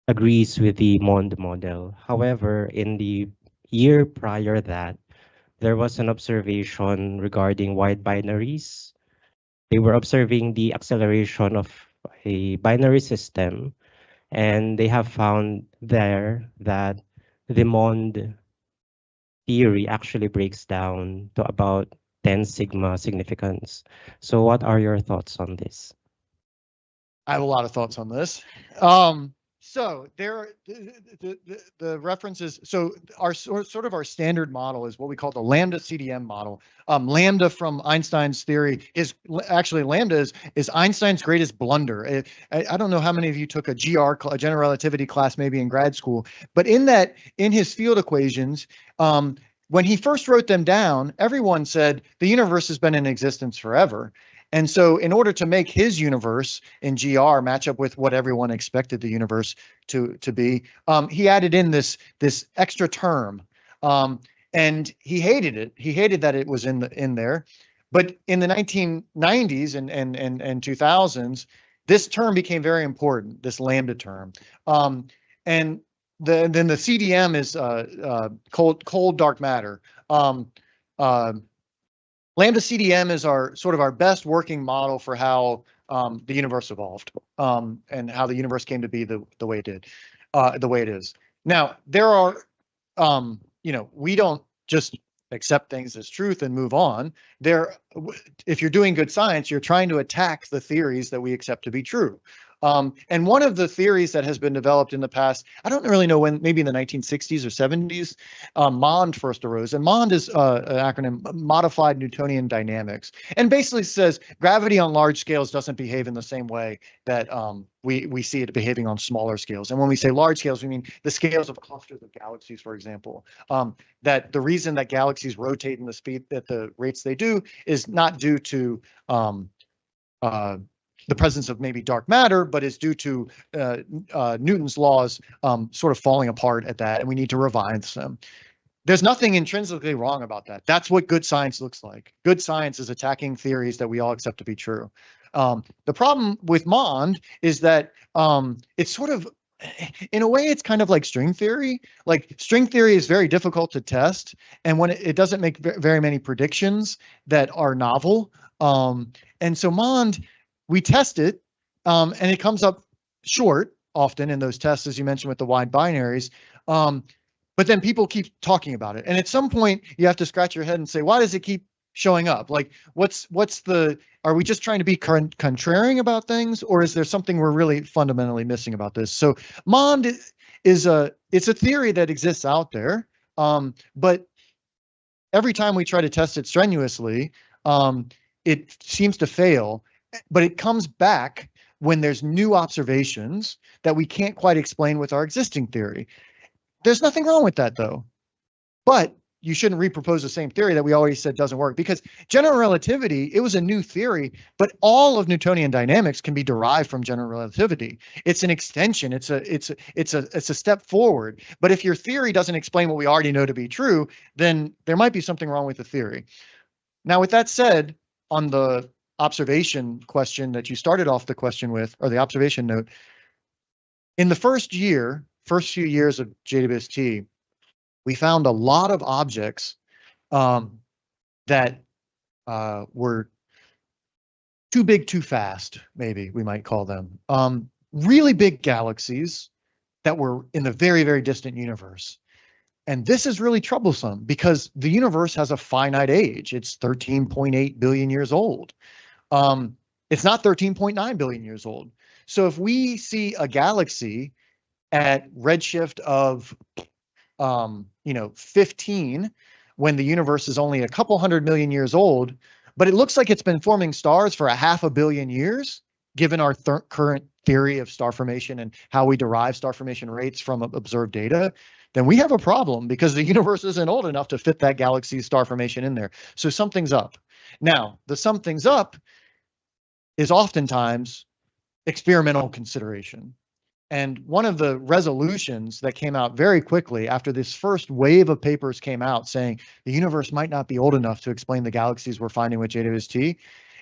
agrees with the MOND model. However, in the year prior that, there was an observation regarding wide binaries. They were observing the acceleration of a binary system, and they have found there that the MOND theory actually breaks down to about 10 sigma significance. So what are your thoughts on this? I have a lot of thoughts on this. So there, the references. So our sort of our standard model is what we call the lambda CDM model. Lambda from Einstein's theory is actually lambda is Einstein's greatest blunder. I don't know how many of you took a a general relativity class maybe in grad school, but in his field equations, when he first wrote them down, everyone said the universe has been in existence forever. And so in order to make his universe in GR match up with what everyone expected the universe to be, he added in this extra term, and he hated it. He hated that it was in there. But in the 1990s and 2000s, this term became very important, this lambda term. And then the CDM is cold dark matter. Lambda CDM is our best working model for how the universe evolved, and how the universe came to be the way it did, the way it is. Now, there are, we don't just accept things as truth and move on. If you're doing good science, you're trying to attack the theories that we accept to be true. And one of the theories that has been developed in the past, I don't really know when, maybe in the 1960s or 70s, MOND first arose. And MOND is an acronym, Modified Newtonian Dynamics, and basically says gravity on large scales doesn't behave in the same way that we see it behaving on smaller scales. And when we say large scales, we mean the scales of clusters of galaxies, for example. That the reason that galaxies rotate in the speed at the rates they do is not due to the presence of maybe dark matter, but is due to Newton's laws sort of falling apart at that, and we need to revise them. There's nothing intrinsically wrong about that. That's what good science looks like. Good science is attacking theories that we all accept to be true. The problem with MOND is that it's sort of, in a way, it's kind of like string theory. Like string theory is very difficult to test, and when it doesn't make very many predictions that are novel. And so MOND, we test it, and it comes up short often in those tests, as you mentioned with the wide binaries. But then people keep talking about it, and at some point you have to scratch your head and say, why does it keep showing up? Like, are we just trying to be contrarian about things, or is there something we're really fundamentally missing about this? So MOND it's a theory that exists out there, but every time we try to test it strenuously, it seems to fail. But it comes back when there's new observations that we can't quite explain with our existing theory. There's nothing wrong with that, though. But you shouldn't repropose the same theory that we already said doesn't work, because general relativity, it was a new theory, but all of Newtonian dynamics can be derived from general relativity. It's an extension. It's a step forward. But if your theory doesn't explain what we already know to be true, then there might be something wrong with the theory. Now, with that said, on the observation question that you started off the question with, or the observation note, in the first few years of JWST, we found a lot of objects that were too big, too fast, maybe we might call them. Really big galaxies that were in the very, very distant universe. And this is really troublesome because the universe has a finite age. It's 13.8 billion years old. It's not 13.9 billion years old. So if we see a galaxy at redshift of 15, when the universe is only a couple 100 million years old, but it looks like it's been forming stars for 500 million years, given our current theory of star formation and how we derive star formation rates from observed data, then we have a problem because the universe isn't old enough to fit that galaxy's star formation in there. So something's up. Now, the something's up is oftentimes experimental consideration. And one of the resolutions that came out very quickly after this first wave of papers came out saying the universe might not be old enough to explain the galaxies we're finding with JWST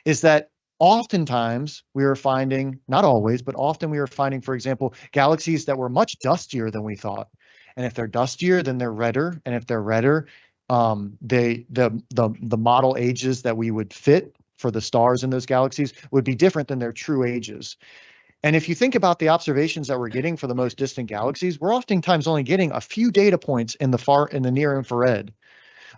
is that oftentimes we were finding, not always, but often we were finding, for example, galaxies that were much dustier than we thought. And if they're dustier, then they're redder. And if they're redder, the model ages that we would fit for the stars in those galaxies would be different than their true ages. And if you think about the observations that we're getting for the most distant galaxies, we're oftentimes only getting a few data points in the near infrared.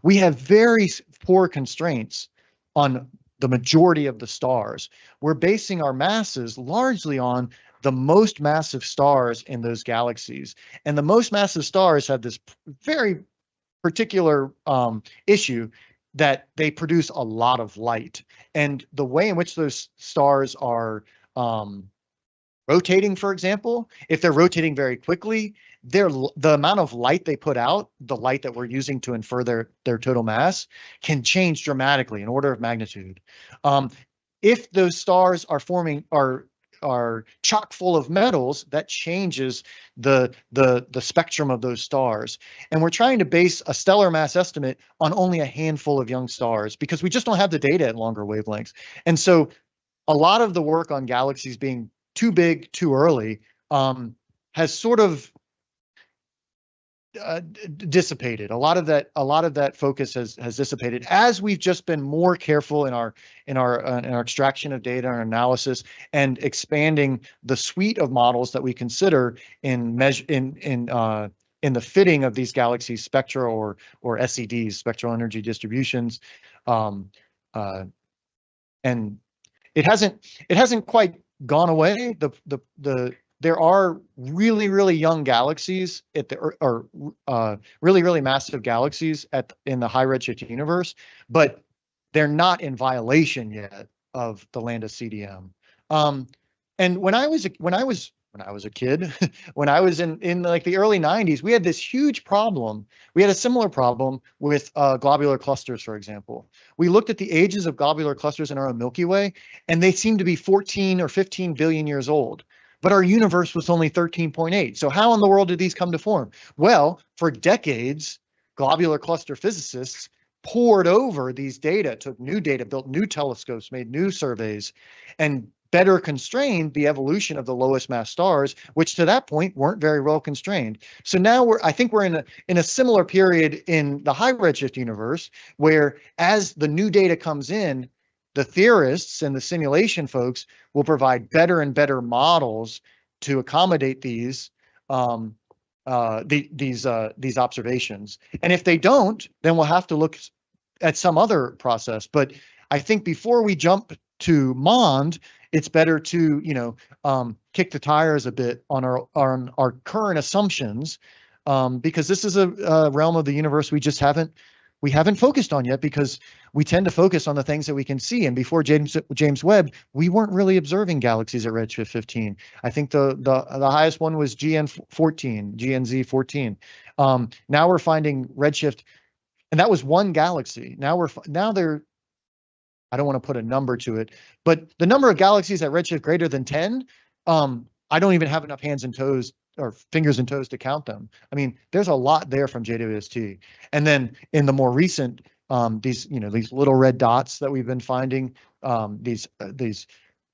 We have very poor constraints on the majority of the stars. We're basing our masses largely on the most massive stars in those galaxies. And the most massive stars have this very particular issue that they produce a lot of light. And the way in which those stars are rotating, for example, if they're rotating very quickly, the amount of light they put out, the light that we're using to infer their total mass, can change dramatically, an order of magnitude. If those stars are forming are chock full of metals, that changes the spectrum of those stars. And we're trying to base a stellar mass estimate on only a handful of young stars because we just don't have the data at longer wavelengths. And so a lot of the work on galaxies being too big, too early, has sort of dissipated. A lot of that focus has dissipated as we've just been more careful in our extraction of data and analysis and expanding the suite of models that we consider in the fitting of these galaxy spectra or SEDs, spectral energy distributions, and it hasn't quite gone away. There are really young galaxies really massive galaxies in the high redshift universe, but they're not in violation yet of the land of CDM. And when I was a kid, when I was in like the early 90s, we had this huge problem. We had a similar problem with globular clusters, for example. We looked at the ages of globular clusters in our own Milky Way, and they seemed to be 14 or 15 billion years old. But our universe was only 13.8. So how in the world did these come to form? Well, for decades, globular cluster physicists pored over these data, took new data, built new telescopes, made new surveys, and better constrained the evolution of the lowest mass stars, which to that point weren't very well constrained. So now I think we're in a similar period in the high redshift universe, where as the new data comes in, the theorists and the simulation folks will provide better and better models to accommodate these observations. And if they don't, then we'll have to look at some other process. But I think before we jump to MOND, it's better to kick the tires a bit on our current assumptions, because this is a realm of the universe we just haven't we haven't focused on yet because we tend to focus on the things that we can see. And before James Webb, we weren't really observing galaxies at redshift 15. I think the highest one was GNZ 14. Now we're finding redshift, and that was one galaxy. Now they're, I don't want to put a number to it, but the number of galaxies at redshift greater than 10, I don't even have enough hands and toes or fingers and toes to count them. I mean, there's a lot there from JWST. And then in the more recent, these little red dots that we've been finding, these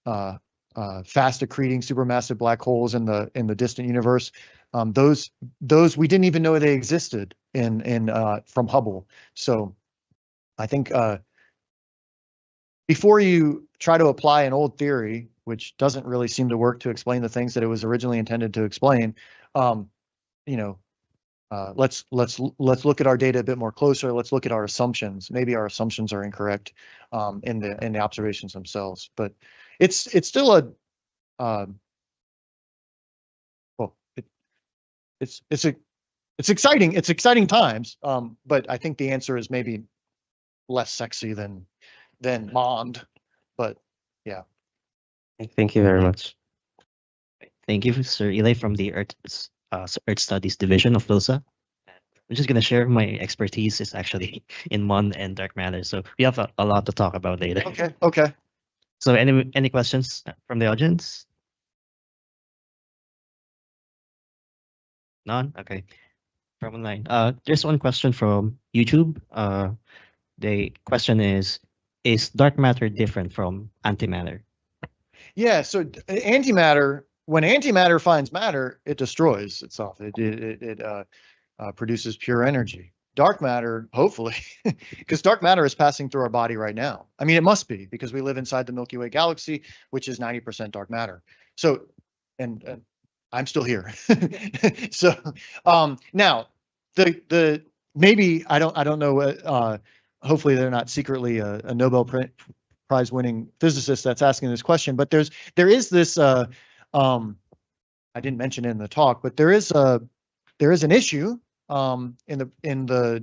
fast accreting supermassive black holes in the distant universe, those we didn't even know they existed from Hubble. So I think before you try to apply an old theory, which doesn't really seem to work to explain the things that it was originally intended to explain, let's look at our data a bit more closer. Let's look at our assumptions. Maybe our assumptions are incorrect in the observations themselves. But it's still a it's exciting times. But I think the answer is maybe less sexy than Mond. But yeah. Thank you very much. Thank you, Sir Eli, from the Earth Studies Division of PhilSA. I'm just gonna share my expertise is actually in MON and dark matter, so we have a lot to talk about later. Okay. So any questions from the audience? None? Okay. From online. There's one question from YouTube. The question is dark matter different from antimatter? Yeah, so antimatter, when antimatter finds matter, it destroys itself. It produces pure energy. Dark matter, hopefully, because dark matter is passing through our body right now. I mean, it must be because we live inside the Milky Way galaxy, which is 90% dark matter. So, and I'm still here. So, now the maybe I don't know. Hopefully, they're not secretly a Nobel Prize winning physicist that's asking this question, but there is this. I didn't mention it in the talk, but there is an issue in the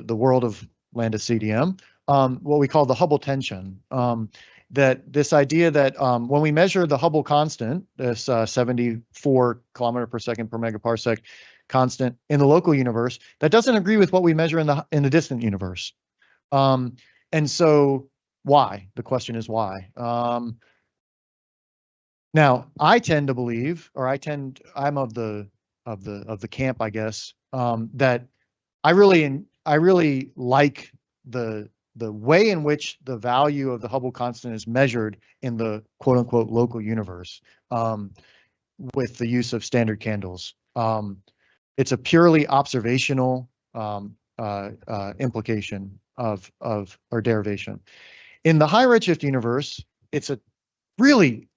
world of Landis CDM, what we call the Hubble tension. That this idea that when we measure the Hubble constant, this 74 kilometer per second per megaparsec constant in the local universe, that doesn't agree with what we measure in the distant universe. And so why? The question is why. Now I tend to believe, or I'm of the camp, I guess, that I really like the way in which the value of the Hubble constant is measured in the quote unquote local universe, with the use of standard candles. It's a purely observational implication of or derivation. In the high redshift universe, it's a really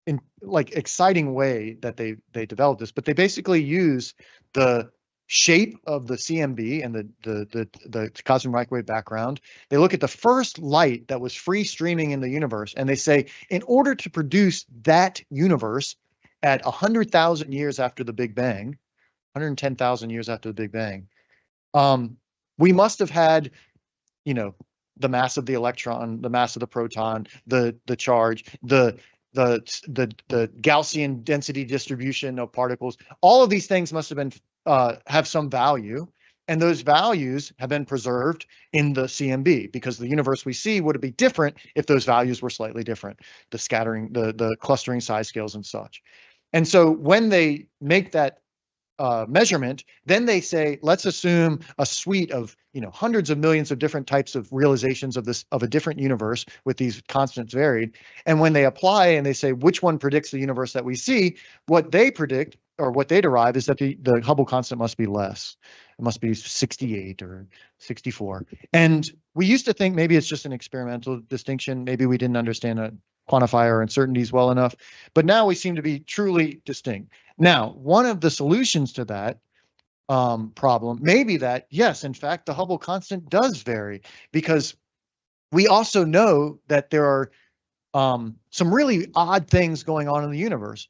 exciting way that they developed this, but they basically use the shape of the CMB and the cosmic microwave background. They look at the first light that was free streaming in the universe, and they say, in order to produce that universe at 100,000 years after the Big Bang, 110,000 years after the Big Bang, we must have had, the mass of the electron, the mass of the proton, the charge, the Gaussian density distribution of particles. All of these things must have been have some value, and those values have been preserved in the CMB, because the universe we see would be different if those values were slightly different, the scattering, the clustering size scales and such. And so when they make that measurement, then they say, let's assume a suite of hundreds of millions of different types of realizations of a different universe with these constants varied. And when they apply and they say which one predicts the universe that we see, what they predict or what they derive is that the Hubble constant must be less. It must be 68 or 64. And we used to think maybe it's just an experimental distinction. Maybe we didn't understand a quantifier uncertainties well enough, but now we seem to be truly distinct. Now, one of the solutions to that problem may be that, yes, in fact, the Hubble constant does vary, because we also know that there are some really odd things going on in the universe,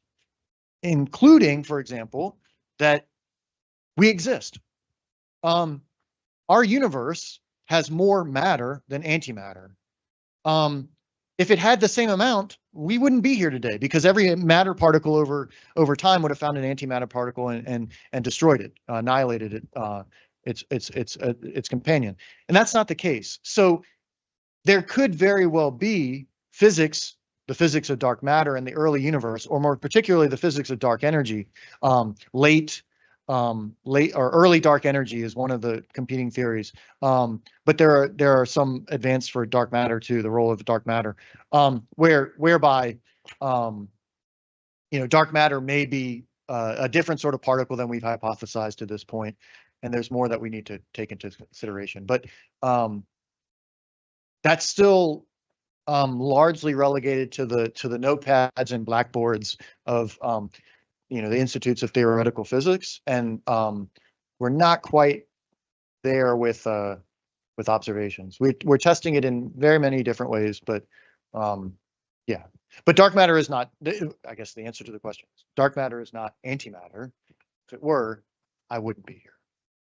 including, for example, that we exist. our universe has more matter than antimatter. If it had the same amount, we wouldn't be here today, because every matter particle over time would have found an antimatter particle and destroyed it, annihilated it, its companion. And that's not the case. So there could very well be physics, the physics of dark matter in the early universe, or more particularly the physics of dark energy. Late or early dark energy is one of the competing theories. But there are some advanced for dark matter too, the role of dark matter, whereby dark matter may be a different sort of particle than we've hypothesized to this point, and there's more that we need to take into consideration. But that's still largely relegated to the notepads and blackboards of the institutes of theoretical physics, and we're not quite there with observations. We're testing it in very many different ways, but yeah. But dark matter is not. I guess the answer to the question is dark matter is not antimatter. If it were, I wouldn't be here.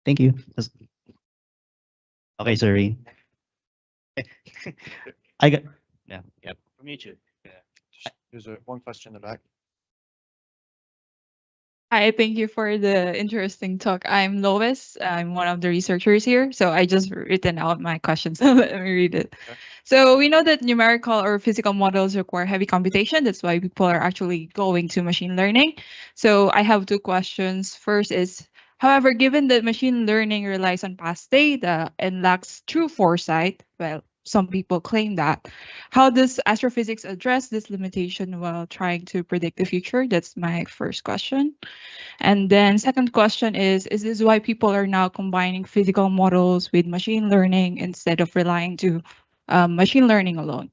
Thank you. Okay, sorry. I got. Yeah. Yep. From you too. There's one question in the back. Hi, thank you for the interesting talk. I'm Lois. I'm one of the researchers here. So I just written out my questions. Let me read it. Okay. So we know that numerical or physical models require heavy computation. That's why people are actually going to machine learning. So I have two questions. First is, however, given that machine learning relies on past data and lacks true foresight, well, some people claim that. How does astrophysics address this limitation while trying to predict the future? That's my first question. And then second question is this why people are now combining physical models with machine learning instead of relying to machine learning alone?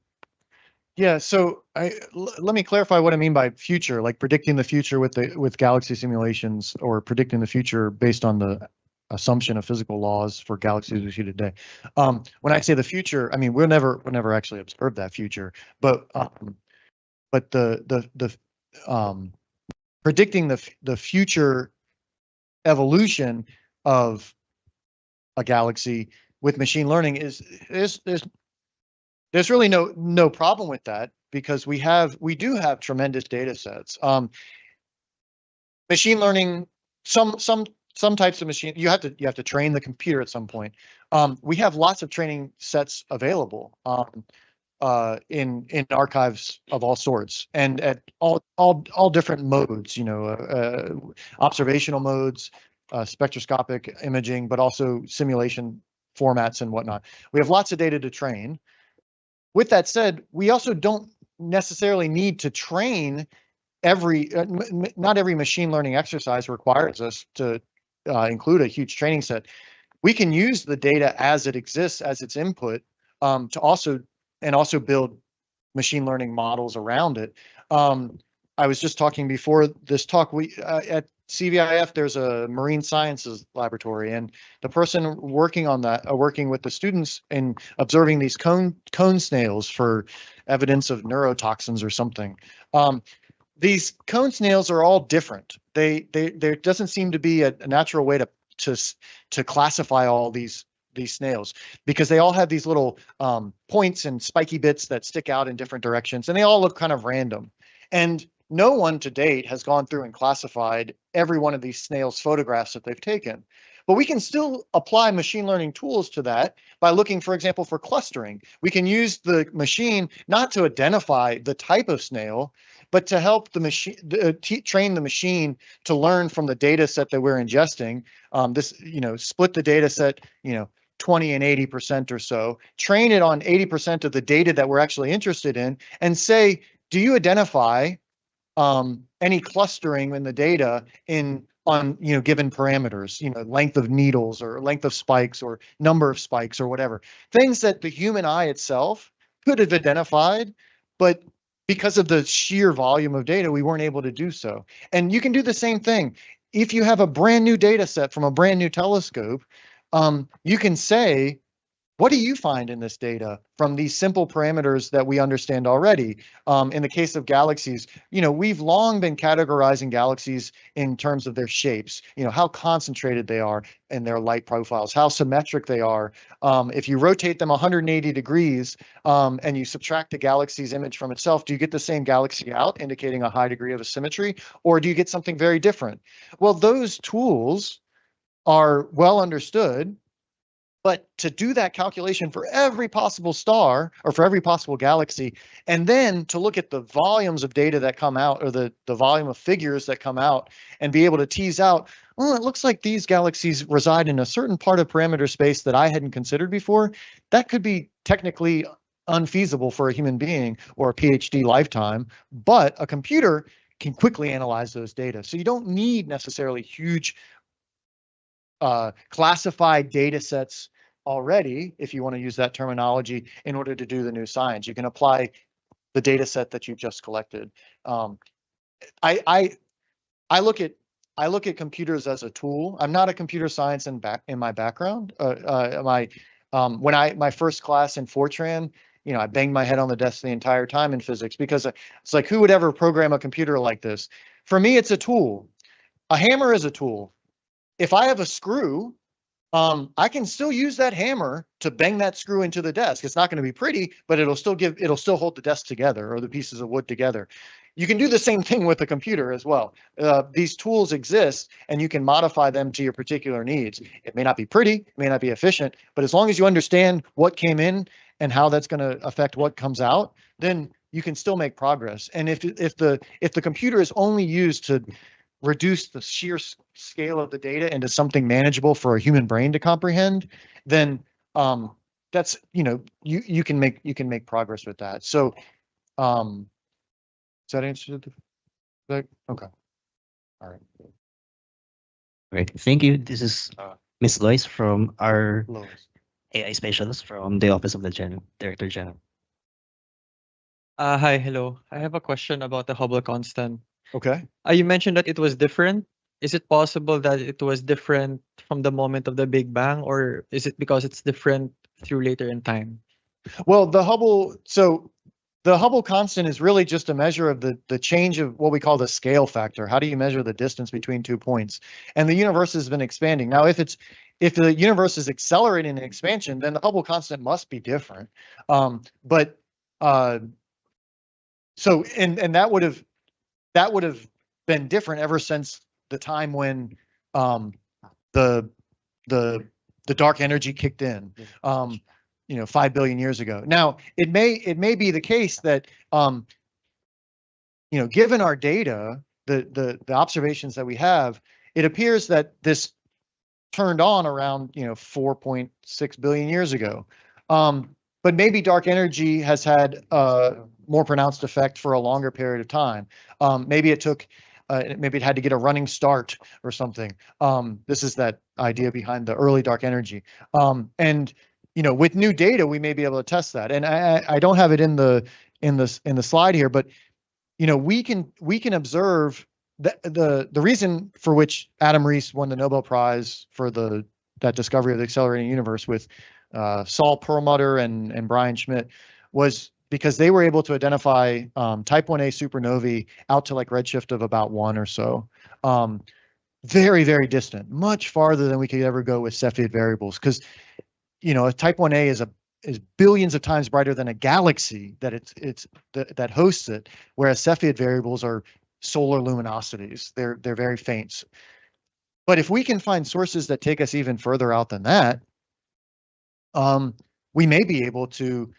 Yeah, so let me clarify what I mean by future, like predicting the future with galaxy simulations, or predicting the future based on the assumption of physical laws for galaxies we see today. When I say the future, I mean we'll never actually observe that future, but the predicting the future evolution of a galaxy with machine learning is there's really no problem with that, because we do have tremendous data sets. Machine learning, some types of machine, you have to train the computer at some point. We have lots of training sets available in archives of all sorts, and at all different modes, observational modes, spectroscopic imaging, but also simulation formats and whatnot. We have lots of data to train. With that said, we also don't necessarily need to train not every machine learning exercise requires us to include a huge training set. We can use the data as it exists, as its input, to also build machine learning models around it. I was just talking before this talk, we at CVIF, there's a marine sciences laboratory, and the person working on that, working with the students in observing these cone snails for evidence of neurotoxins or something. These cone snails are all different. There doesn't seem to be a natural way to classify all these snails, because they all have these little points and spiky bits that stick out in different directions, and they all look kind of random. And no one to date has gone through and classified every one of these snails' photographs that they've taken. But we can still apply machine learning tools to that by looking, for example, for clustering. We can use the machine not to identify the type of snail, but to help the machine train the machine to learn from the data set that we're ingesting. Split the data set, 20 and 80% or so, train it on 80% of the data that we're actually interested in, and say, do you identify any clustering in the data on given parameters, length of needles or length of spikes or number of spikes or whatever, things that the human eye itself could have identified, but because of the sheer volume of data, we weren't able to do so. And you can do the same thing. If you have a brand new data set from a brand new telescope, you can say, what do you find in this data from these simple parameters that we understand already? In the case of galaxies, we've long been categorizing galaxies in terms of their shapes, how concentrated they are in their light profiles, how symmetric they are. If you rotate them 180 degrees and you subtract the galaxy's image from itself, do you get the same galaxy out, indicating a high degree of symmetry, or do you get something very different? Well, those tools are well understood. But to do that calculation for every possible star or for every possible galaxy, and then to look at the volumes of data that come out, or the volume of figures that come out, and be able to tease out, well, it looks like these galaxies reside in a certain part of parameter space that I hadn't considered before, that could be technically unfeasible for a human being or a PhD lifetime, but a computer can quickly analyze those data. So you don't need necessarily huge classified data sets already, if you want to use that terminology, in order to do the new science. You can apply the data set that you've just collected. I look at computers as a tool. I'm not a computer science in my background. My first class in Fortran, I banged my head on the desk the entire time in physics, because it's like, who would ever program a computer like this? For me, it's a tool. A hammer is a tool. If I have a screw, I can still use that hammer to bang that screw into the desk. It's not going to be pretty, but it'll still hold the desk together, or the pieces of wood together. You can do the same thing with a computer as well. These tools exist, and you can modify them to your particular needs. It may not be pretty, it may not be efficient, but as long as you understand what came in and how that's going to affect what comes out, then you can still make progress. And if the computer is only used to reduce the sheer scale of the data into something manageable for a human brain to comprehend, then that's, you can make progress with that. So does that answer the okay. All right. Great. Thank you. This is Ms. Lois from our Lois. AI specialist from the Office of the Director General. Hi, hello. I have a question about the Hubble constant. Okay. You mentioned that it was different. Is it possible that it was different from the moment of the Big Bang, or is it because it's different through later in time? Well, the Hubble constant is really just a measure of the change of what we call the scale factor. How do you measure the distance between 2 points? And the universe has been expanding. Now, if the universe is accelerating in expansion, then the Hubble constant must be different. So that would have been different ever since the time when the dark energy kicked in. 5 billion years ago. Now, it may be the case that given our data, the observations that we have, it appears that this turned on around 4.6 billion years ago. But maybe dark energy has had a more pronounced effect for a longer period of time. Maybe it had to get a running start or something. This is that idea behind the early dark energy. And with new data, we may be able to test that. And I don't have it in the slide here, but we can observe the reason for which Adam Rees won the Nobel Prize for that discovery of the accelerating universe with Saul Perlmutter and Brian Schmidt was because they were able to identify type 1a supernovae out to like redshift of about 1 or so. Very, very distant, much farther than we could ever go with Cepheid variables, because type 1a is billions of times brighter than a galaxy that hosts it, whereas Cepheid variables are solar luminosities. They're very faint. But if we can find sources that take us even further out than that, we may be able to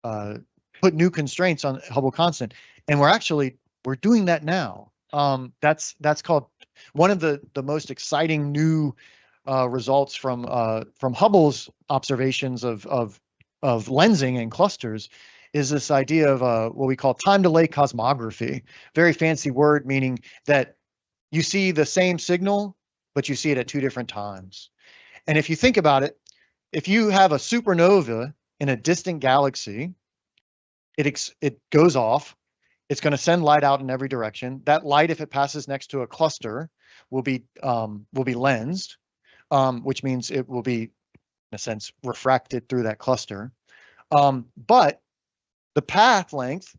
put new constraints on Hubble constant, and we're doing that now. That's called one of the most exciting new results from Hubble's observations of lensing and clusters is this idea of what we call time delay cosmography. Very fancy word, meaning that you see the same signal, but you see it at 2 different times. And if you think about it, if you have a supernova in a distant galaxy, it goes off. It's going to send light out in every direction. That light, if it passes next to a cluster, will be lensed, which means it will be a sense, refracted through that cluster. But the path length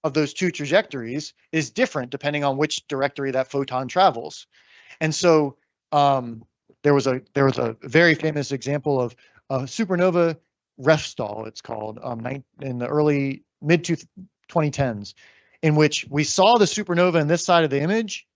of those two trajectories is different depending on which directory that photon travels. And so there was a very famous example of a supernova Refstall, it's called, in the early mid 2010s, in which we saw the supernova in this side of the image,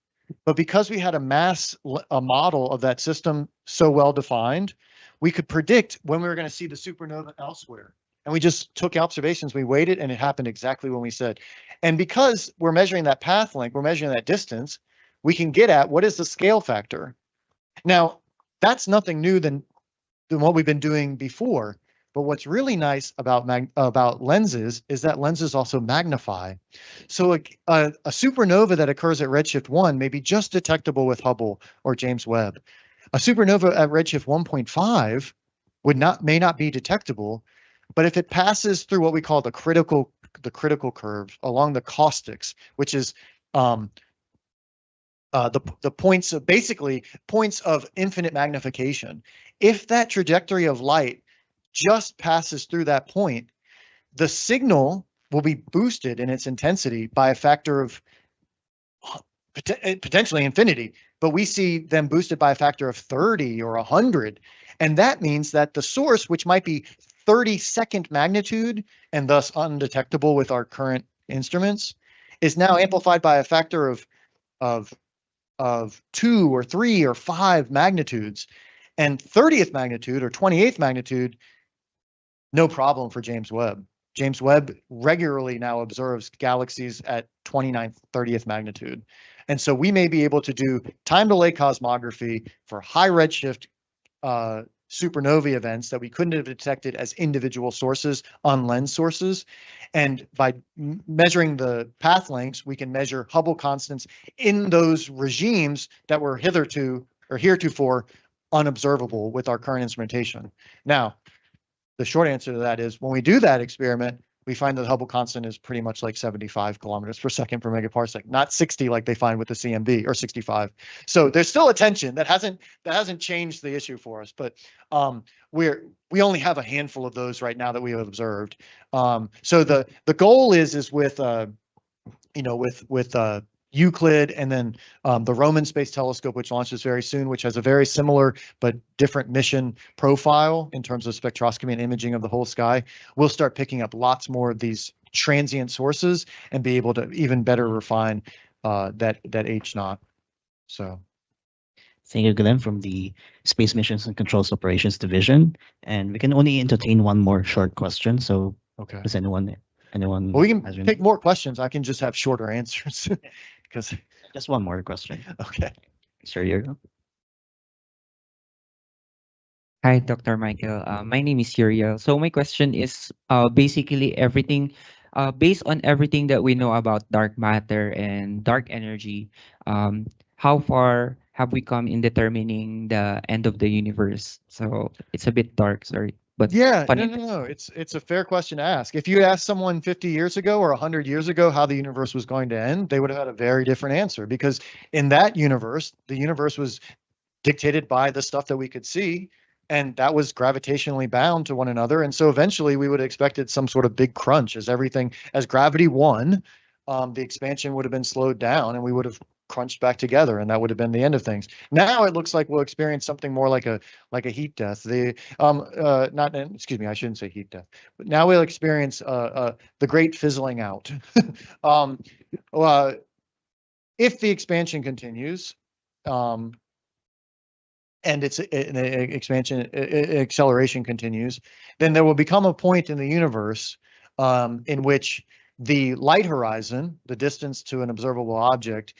but because we had a model of that system so well defined, we could predict when we were going to see the supernova elsewhere. And we just took observations, we waited, and it happened exactly when we said. And because we're measuring that path length, we're measuring that distance, we can get at what is the scale factor. Now, that's nothing new than what we've been doing before. But what's really nice about lenses is that lenses also magnify. So a supernova that occurs at redshift 1 may be just detectable with Hubble or James Webb. A supernova at redshift 1.5 may not be detectable, but if it passes through what we call the critical curve along the caustics, which is the points of basically points of infinite magnification. If that trajectory of light just passes through that point, the signal will be boosted in its intensity by a factor of potentially infinity, but we see them boosted by a factor of 30 or 100. And that means that the source, which might be 30-second magnitude and thus undetectable with our current instruments, is now amplified by a factor of 2 or 3 or 5 magnitudes. And 30th magnitude or 28th magnitude, no problem for James Webb. James Webb regularly now observes galaxies at 29th, 30th magnitude. And so we may be able to do time-delay cosmography for high redshift supernovae events that we couldn't have detected as individual sources on lens sources. And by measuring the path lengths, we can measure Hubble constants in those regimes that were heretofore unobservable with our current instrumentation. Now, the short answer to that is when we do that experiment, we find that the Hubble constant is pretty much like 75 kilometers per second per megaparsec, not 60 like they find with the CMB, or 65. So there's still a tension that hasn't changed the issue for us, but we only have a handful of those right now that we have observed. So the goal is with Euclid, and then the Roman Space Telescope, which launches very soon, which has a very similar but different mission profile in terms of spectroscopy and imaging of the whole sky. We'll start picking up lots more of these transient sources and be able to even better refine that H naught. So. Thank you, Glenn, from the Space Missions and Controls Operations Division. And we can only entertain one more short question. So, okay. Does anyone? Well, we can take more questions. I can just have shorter answers. Because just one more question. Okay. Sure, you. Hi, Dr. Michael. My name is Uriel. So my question is basically everything, based on everything that we know about dark matter and dark energy, how far have we come in determining the end of the universe? So it's a bit dark, sorry. But yeah, funny. no. It's a fair question to ask. If you asked someone 50 years ago or 100 years ago how the universe was going to end, they would have had a very different answer, because in that universe, the universe was dictated by the stuff that we could see, and that was gravitationally bound to one another. And so eventually we would have expected some sort of big crunch as gravity won, the expansion would have been slowed down and we would have crunched back together, and that would have been the end of things. Now it looks like we'll experience something more like a heat death. Excuse me, I shouldn't say heat death, but now we'll experience the great fizzling out. If the expansion continues, and its acceleration continues, then there will become a point in the universe in which the light horizon, the distance to an observable object,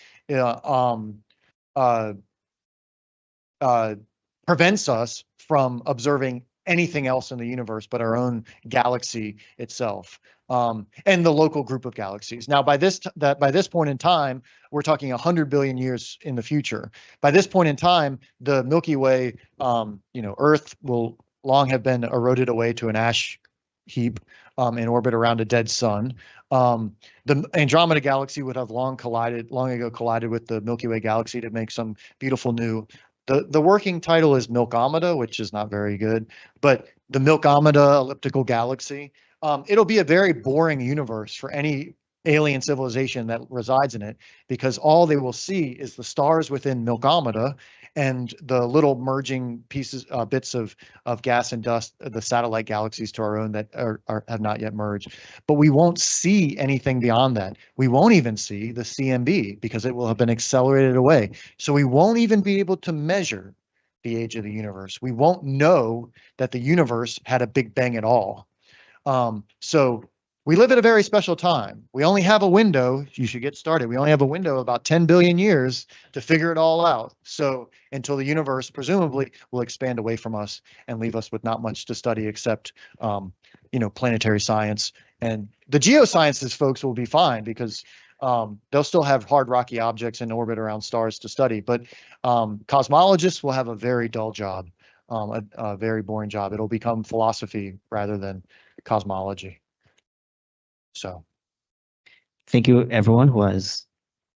prevents us from observing anything else in the universe but our own galaxy itself, and the local group of galaxies. Now, by this point in time, we're talking 100 billion years in the future. By this point in time, the Milky Way, Earth will long have been eroded away to an ash heap in orbit around a dead sun. The Andromeda Galaxy would have long ago collided with the Milky Way galaxy to make some beautiful new The working title is Milkomeda, which is not very good, but the Milkomeda elliptical galaxy. It'll be a very boring universe for any alien civilization that resides in it, because all they will see is the stars within Milkomeda and the little merging pieces, bits of gas and dust, the satellite galaxies to our own that have not yet merged. But we won't see anything beyond that. We won't even see the CMB because it will have been accelerated away. So we won't even be able to measure the age of the universe. We won't know that the universe had a big bang at all. So we live at a very special time. We only have a window. You should get started. We only have a window of about 10 billion years to figure it all out. So until the universe presumably will expand away from us and leave us with not much to study except, planetary science. And the geosciences folks will be fine because they'll still have hard rocky objects in orbit around stars to study. But cosmologists will have a very dull job, a very boring job. It'll become philosophy rather than cosmology. So Thank you, everyone who has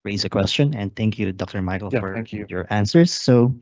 raised a question, and thank you, Dr. Michael, Yeah, for thank you. your answers. So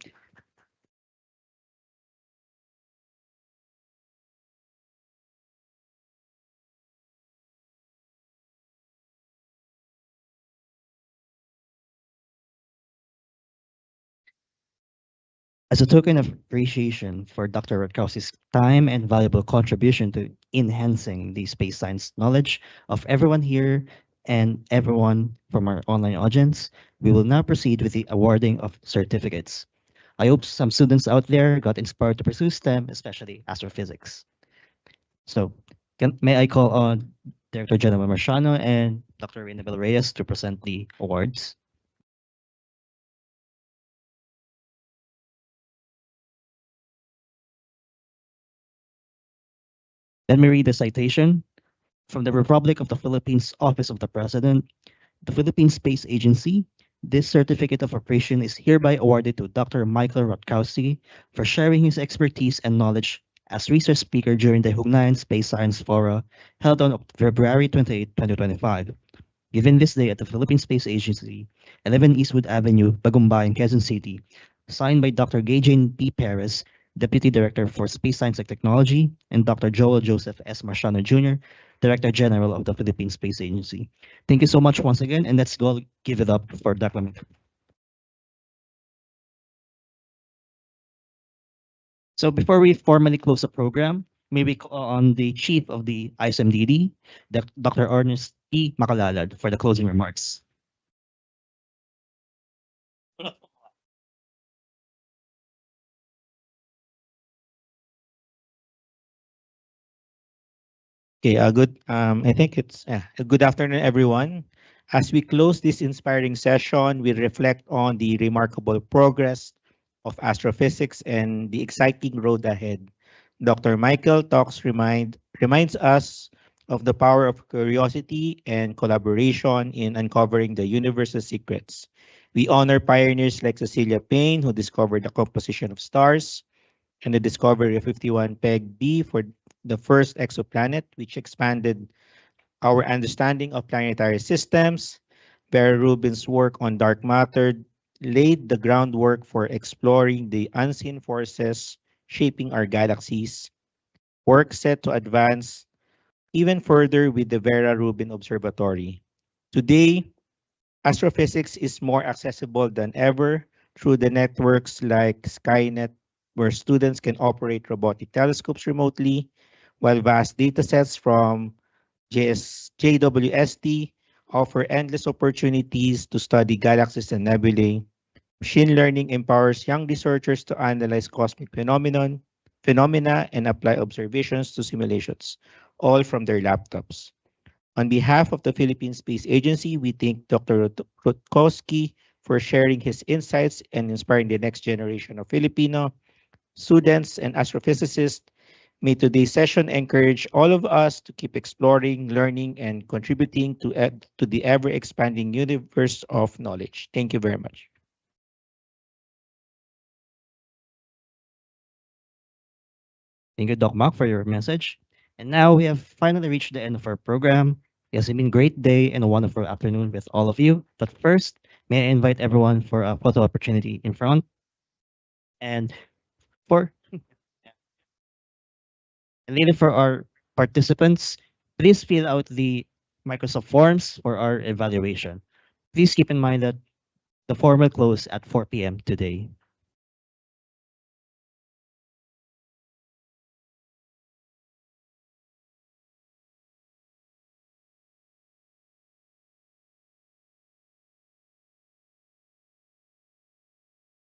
as a token of appreciation for Dr. Rutkowski's time and valuable contribution to enhancing the space science knowledge of everyone here and everyone from our online audience, we will now proceed with the awarding of certificates. I hope some students out there got inspired to pursue STEM, especially astrophysics. So, may I call on Director General Marciano and Dr. Reyna Reyes to present the awards? Let me read the citation from the Republic of the Philippines Office of the President, the Philippine Space Agency. This certificate of appreciation is hereby awarded to Dr. Michael Rutkowski for sharing his expertise and knowledge as research speaker during the HugNayan Space Science Fora held on February 28, 2025. Given this day at the Philippine Space Agency, 11 Eastwood Avenue, Bagumbayan, Quezon City, signed by Dr. Gajane P. Perez, Deputy Director for Space Science and Technology, and Dr. Joel Joseph S. Marciano Jr., Director General of the Philippine Space Agency. Thank you so much once again, and let's go give it up for Dr. So before we formally close the program, may we call on the Chief of the ISMDD, Dr. Ernest E. Macalalad, for the closing remarks. Okay, I think it's good afternoon, everyone. As we close this inspiring session, we reflect on the remarkable progress of astrophysics and the exciting road ahead. Dr. Michael Talks reminds us of the power of curiosity and collaboration in uncovering the universe's secrets. We honor pioneers like Cecilia Payne, who discovered the composition of stars, and the discovery of 51 PEG B for the first exoplanet, which expanded our understanding of planetary systems. Vera Rubin's work on dark matter laid the groundwork for exploring the unseen forces shaping our galaxies. Work set to advance even further with the Vera Rubin Observatory. Today, astrophysics is more accessible than ever through the networks like Skynet, where students can operate robotic telescopes remotely, while vast datasets from JWST offer endless opportunities to study galaxies and nebulae. Machine learning empowers young researchers to analyze cosmic phenomena and apply observations to simulations, all from their laptops. On behalf of the Philippine Space Agency, we thank Dr. Rutkowski for sharing his insights and inspiring the next generation of Filipino students and astrophysicists. May today's session encourage all of us to keep exploring, learning, and contributing to the ever-expanding universe of knowledge. Thank you very much. Thank you, Doc Mark, for your message. And now we have finally reached the end of our program. It has been a great day and a wonderful afternoon with all of you. But first, may I invite everyone for a photo opportunity in front. And for and later for our participants, please fill out the Microsoft forms for our evaluation. Please keep in mind that the form will close at 4 p.m. today.